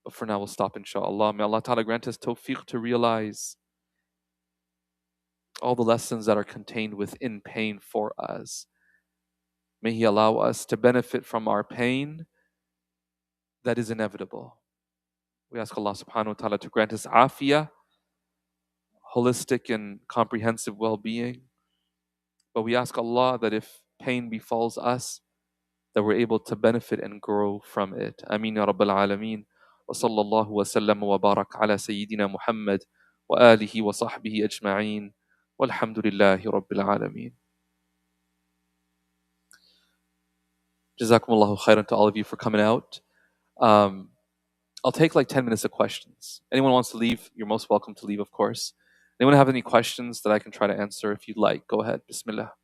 But for now, we'll stop, inshallah. May Allah Ta'ala grant us tawfiq to realize all the lessons that are contained within pain for us. May He allow us to benefit from our pain that is inevitable. We ask Allah subhanahu wa ta'ala to grant us afiyah, holistic and comprehensive well-being. But we ask Allah that if pain befalls us, that we're able to benefit and grow from it. Ameen ya Rabbil Alameen. Wa sallallahu wa sallam wa barak ala Sayyidina Muhammad wa alihi wa sahbihi ajma'een. Walhamdulillahi Rabbil Alameen. Jazakumullahu khairan to all of you for coming out. I'll take like 10 minutes of questions. Anyone wants to leave, you're most welcome to leave, of course. Anyone have any questions that I can try to answer if you'd like? Go ahead. Bismillah.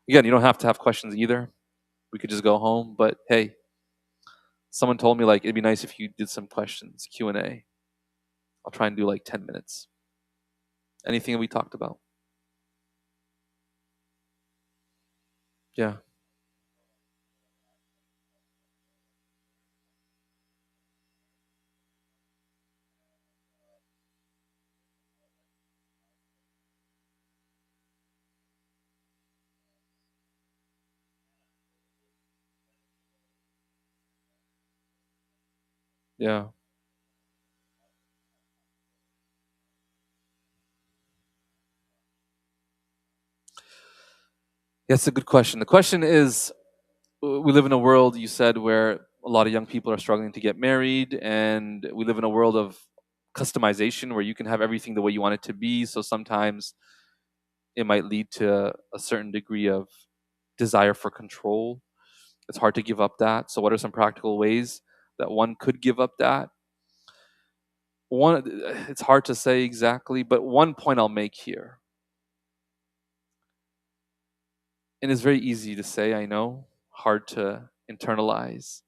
Again, you don't have to have questions either. We could just go home, but hey, someone told me like it'd be nice if you did some questions, Q&A. I'll try and do like 10 minutes. Anything that we talked about? Yeah. Yeah. That's a good question. The question is, we live in a world, you said, where a lot of young people are struggling to get married, and we live in a world of customization where you can have everything the way you want it to be. So sometimes it might lead to a certain degree of desire for control. It's hard to give up that. So, what are some practical ways that one could give up that? One, it's hard to say exactly, but one point I'll make here, and it's very easy to say, I know, hard to internalize,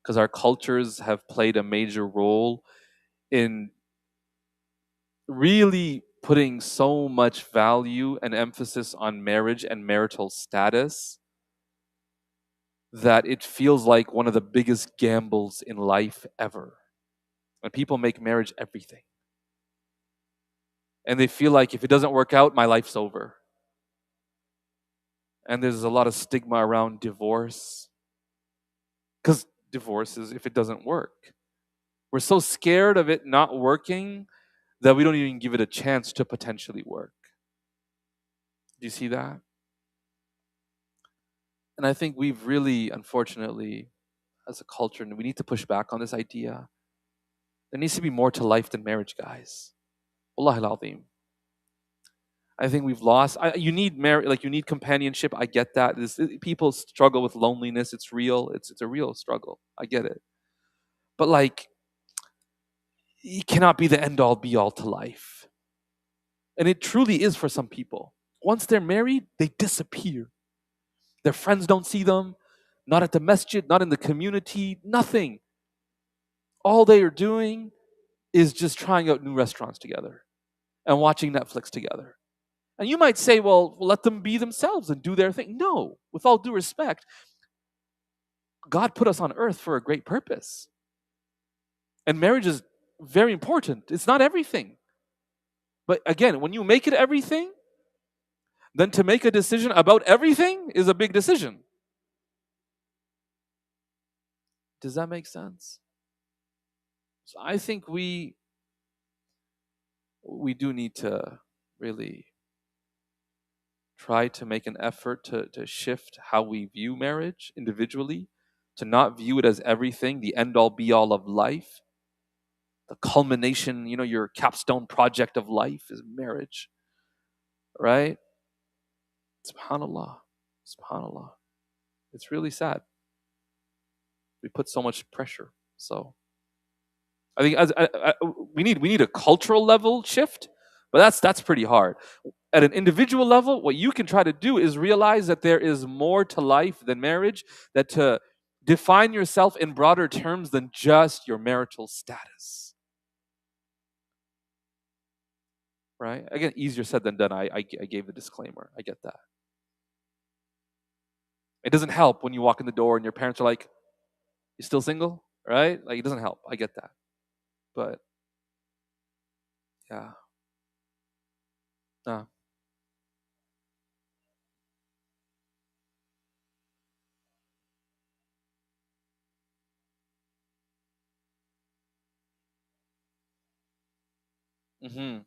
because our cultures have played a major role in really putting so much value and emphasis on marriage and marital status that it feels like one of the biggest gambles in life ever. When people make marriage everything. And they feel like if it doesn't work out, my life's over. And there's a lot of stigma around divorce. Because divorce is if it doesn't work. We're so scared of it not working that we don't even give it a chance to potentially work. Do you see that? And I think we've really, unfortunately, as a culture, and we need to push back on this idea. There needs to be more to life than marriage, guys. Wallahi al-azim. I think we've lost. You need like you need companionship. I get that. People struggle with loneliness. It's real. It's a real struggle. I get it. But like, it cannot be the end all be all to life. And it truly is for some people. Once they're married, they disappear. Their friends don't see them, not at the masjid, not in the community, nothing. All they are doing is just trying out new restaurants together and watching Netflix together. And you might say, well, let them be themselves and do their thing. No, with all due respect, God put us on earth for a great purpose. And marriage is very important. It's not everything. But again, when you make it everything, then to make a decision about everything is a big decision. Does that make sense? So I think we do need to really try to make an effort to shift how we view marriage individually, to not view it as everything, the end all be all of life. The culmination, your capstone project of life is marriage, right? SubhanAllah. SubhanAllah. It's really sad. We put so much pressure. So I think we need a cultural level shift, but that's pretty hard. At an individual level, what you can try to do is realize that there is more to life than marriage, that to define yourself in broader terms than just your marital status. Right? Again, easier said than done. I gave the disclaimer. I get that. It doesn't help when you walk in the door and your parents are like, "You still single?" Right? Like, it doesn't help. I get that. But yeah. No. Mhm.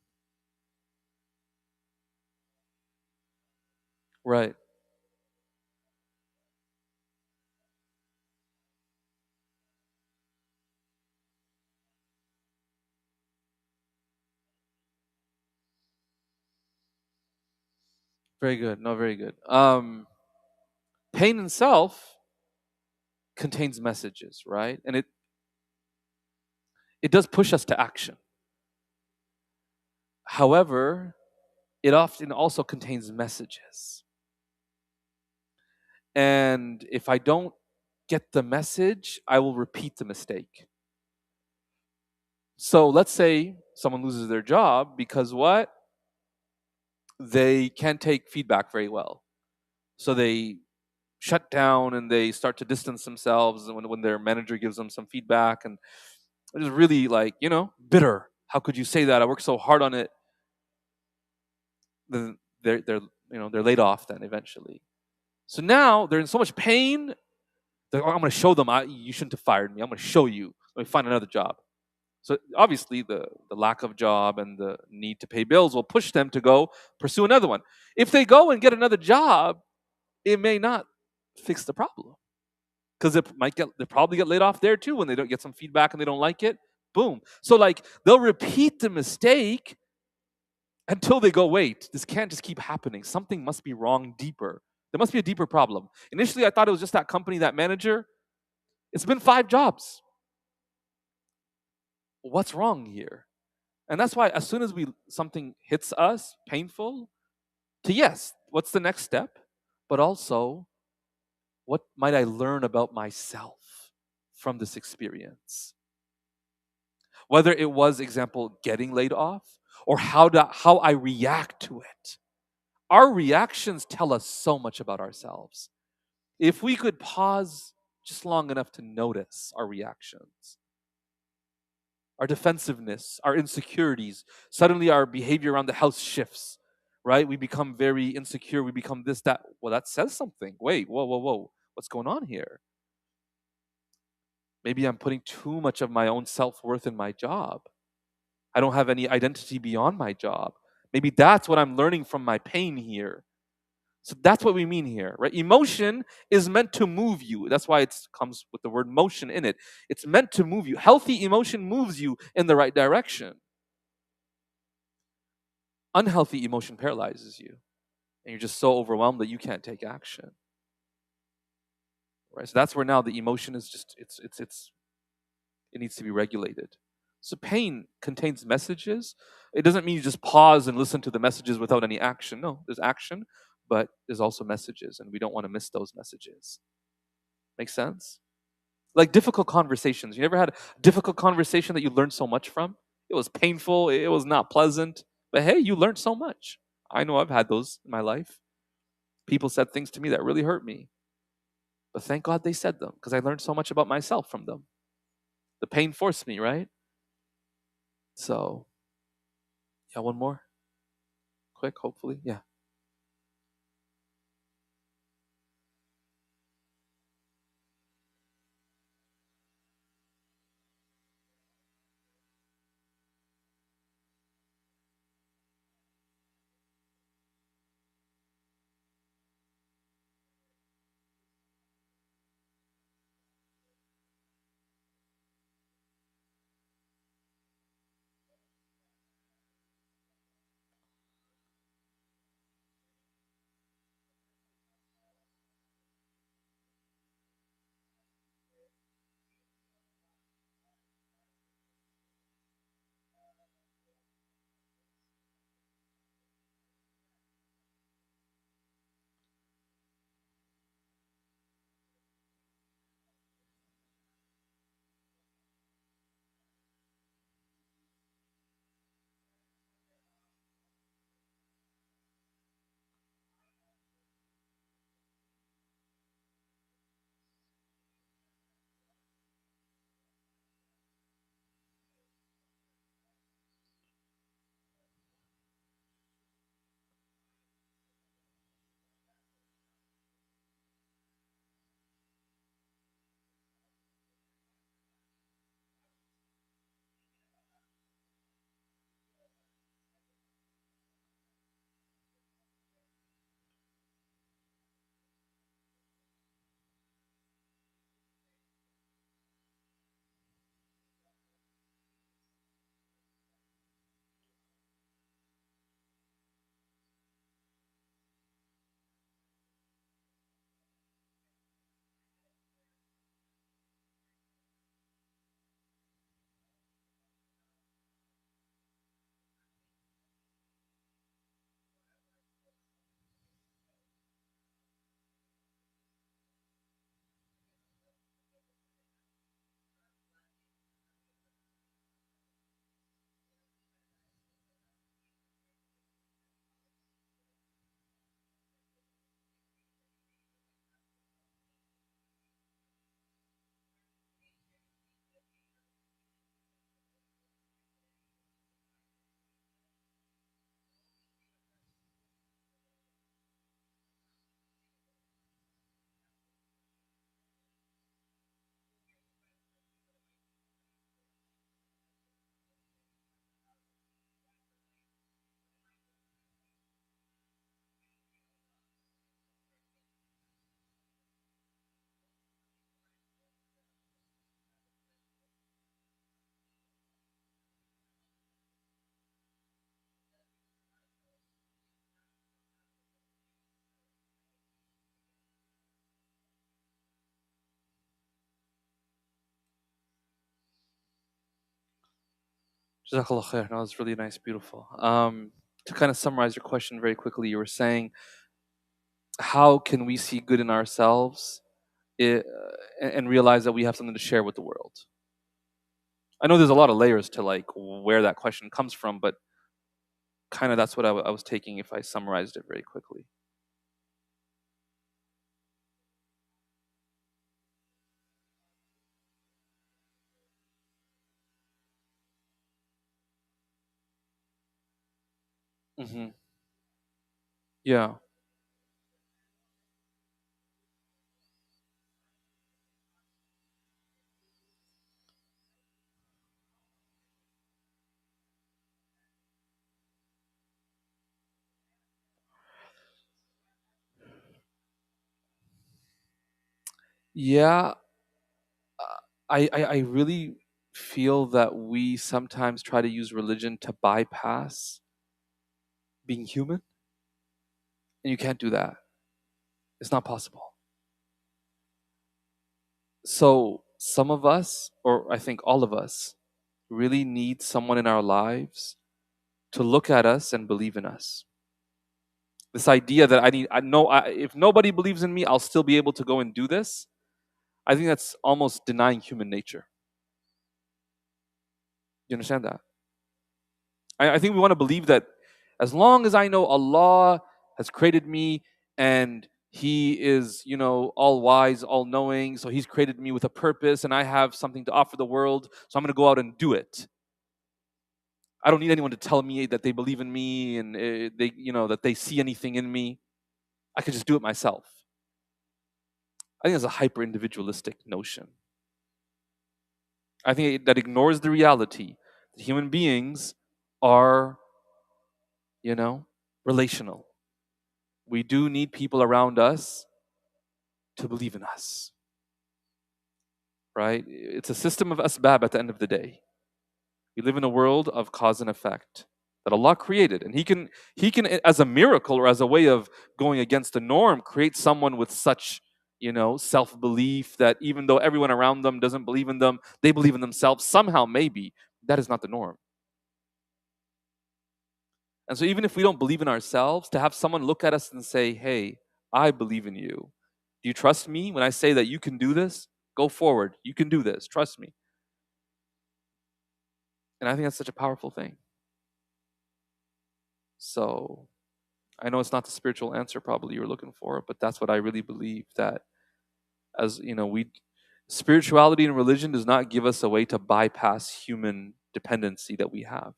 Right. Very good. No, very good. Pain itself contains messages, right? And it does push us to action. However, it often also contains messages. And if I don't get the message, I will repeat the mistake. So let's say someone loses their job because what? They can't take feedback very well. So they shut down and they start to distance themselves when their manager gives them some feedback, and it is really like, bitter. How could you say that? I worked so hard on it. Then they're laid off then eventually. So now they're in so much pain. I'm going to show them, you shouldn't have fired me. I'm going to show you. Let me find another job. So obviously the lack of job and the need to pay bills will push them to go pursue another one. If they go and get another job, it may not fix the problem, because they'll probably get laid off there too when they don't get some feedback and they don't like it. Boom. So like they'll repeat the mistake until they go, wait, this can't just keep happening. Something must be wrong deeper. There must be a deeper problem. Initially, I thought it was just that company, that manager. It's been 5 jobs. What's wrong here? And that's why as soon as something hits us, painful, to yes, what's the next step? But also, what might I learn about myself from this experience? Whether it was, example, getting laid off, or how I react to it. Our reactions tell us so much about ourselves. If we could pause just long enough to notice our reactions, our defensiveness, our insecurities, suddenly our behavior around the house shifts, right? We become very insecure. We become this, that. Well, that says something. Wait, whoa, whoa, whoa. What's going on here? Maybe I'm putting too much of my own self-worth in my job. I don't have any identity beyond my job. Maybe that's what I'm learning from my pain here. So that's what we mean here, right? Emotion is meant to move you. That's why it comes with the word motion in it. It's meant to move you. Healthy emotion moves you in the right direction. Unhealthy emotion paralyzes you, and you're just so overwhelmed that you can't take action. Right? So that's where now the emotion is just it needs to be regulated. So pain contains messages. It doesn't mean you just pause and listen to the messages without any action. No, there's action, but there's also messages, and we don't want to miss those messages. Make sense? Like difficult conversations. You never had a difficult conversation that you learned so much from? It was painful, it was not pleasant, but hey, you learned so much. I know I've had those in my life. People said things to me that really hurt me, but thank God they said them because I learned so much about myself from them. The pain forced me, right? So, yeah, one more quick, hopefully. Yeah. Jazakallah khair. No, was really nice, beautiful. To kind of summarize your question very quickly, you were saying, how can we see good in ourselves and realize that we have something to share with the world? I know there's a lot of layers to like where that question comes from, but kind of that's what I was taking if I summarized it very quickly. Hmm. Yeah. Yeah. I really feel that we sometimes try to use religion to bypass being human, and you can't do that. It's not possible. So some of us, or I think all of us, really need someone in our lives to look at us and believe in us. This idea that I know if nobody believes in me, I'll still be able to go and do this. I think that's almost denying human nature. You understand that? I think we want to believe that as long as I know Allah has created me and He is, all wise, all knowing, so He's created me with a purpose and I have something to offer the world, so I'm going to go out and do it. I don't need anyone to tell me that they believe in me and that they see anything in me. I could just do it myself. I think that's a hyper individualistic notion. I think that ignores the reality that human beings are, relational. We do need people around us to believe in us, right? It's a system of asbab at the end of the day. We live in a world of cause and effect that Allah created, and He can, as a miracle or as a way of going against the norm, create someone with such, self-belief that even though everyone around them doesn't believe in them, they believe in themselves somehow. Maybe that is not the norm. And so, even if we don't believe in ourselves, to have someone look at us and say, "Hey, I believe in you. Do you trust me when I say that you can do this? Go forward. You can do this. Trust me." And I think that's such a powerful thing. So, I know it's not the spiritual answer probably you were looking for, but that's what I really believe, that as we spirituality and religion does not give us a way to bypass human dependency that we have.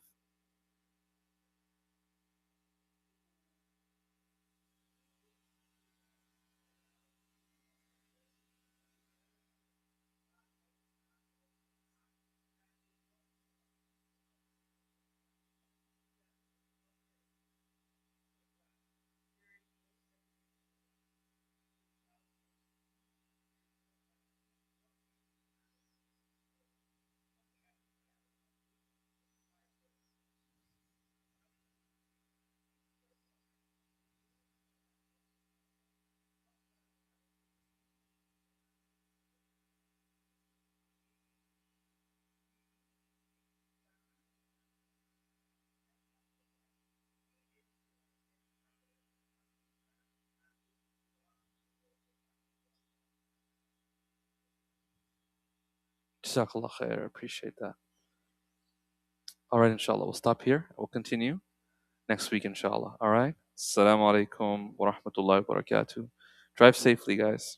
Jazakallah khair. I appreciate that. All right, inshallah, we'll stop here. We'll continue next week, inshallah. All right. Assalamu alaikum wa rahmatullahi wa barakatuh. Drive safely, guys.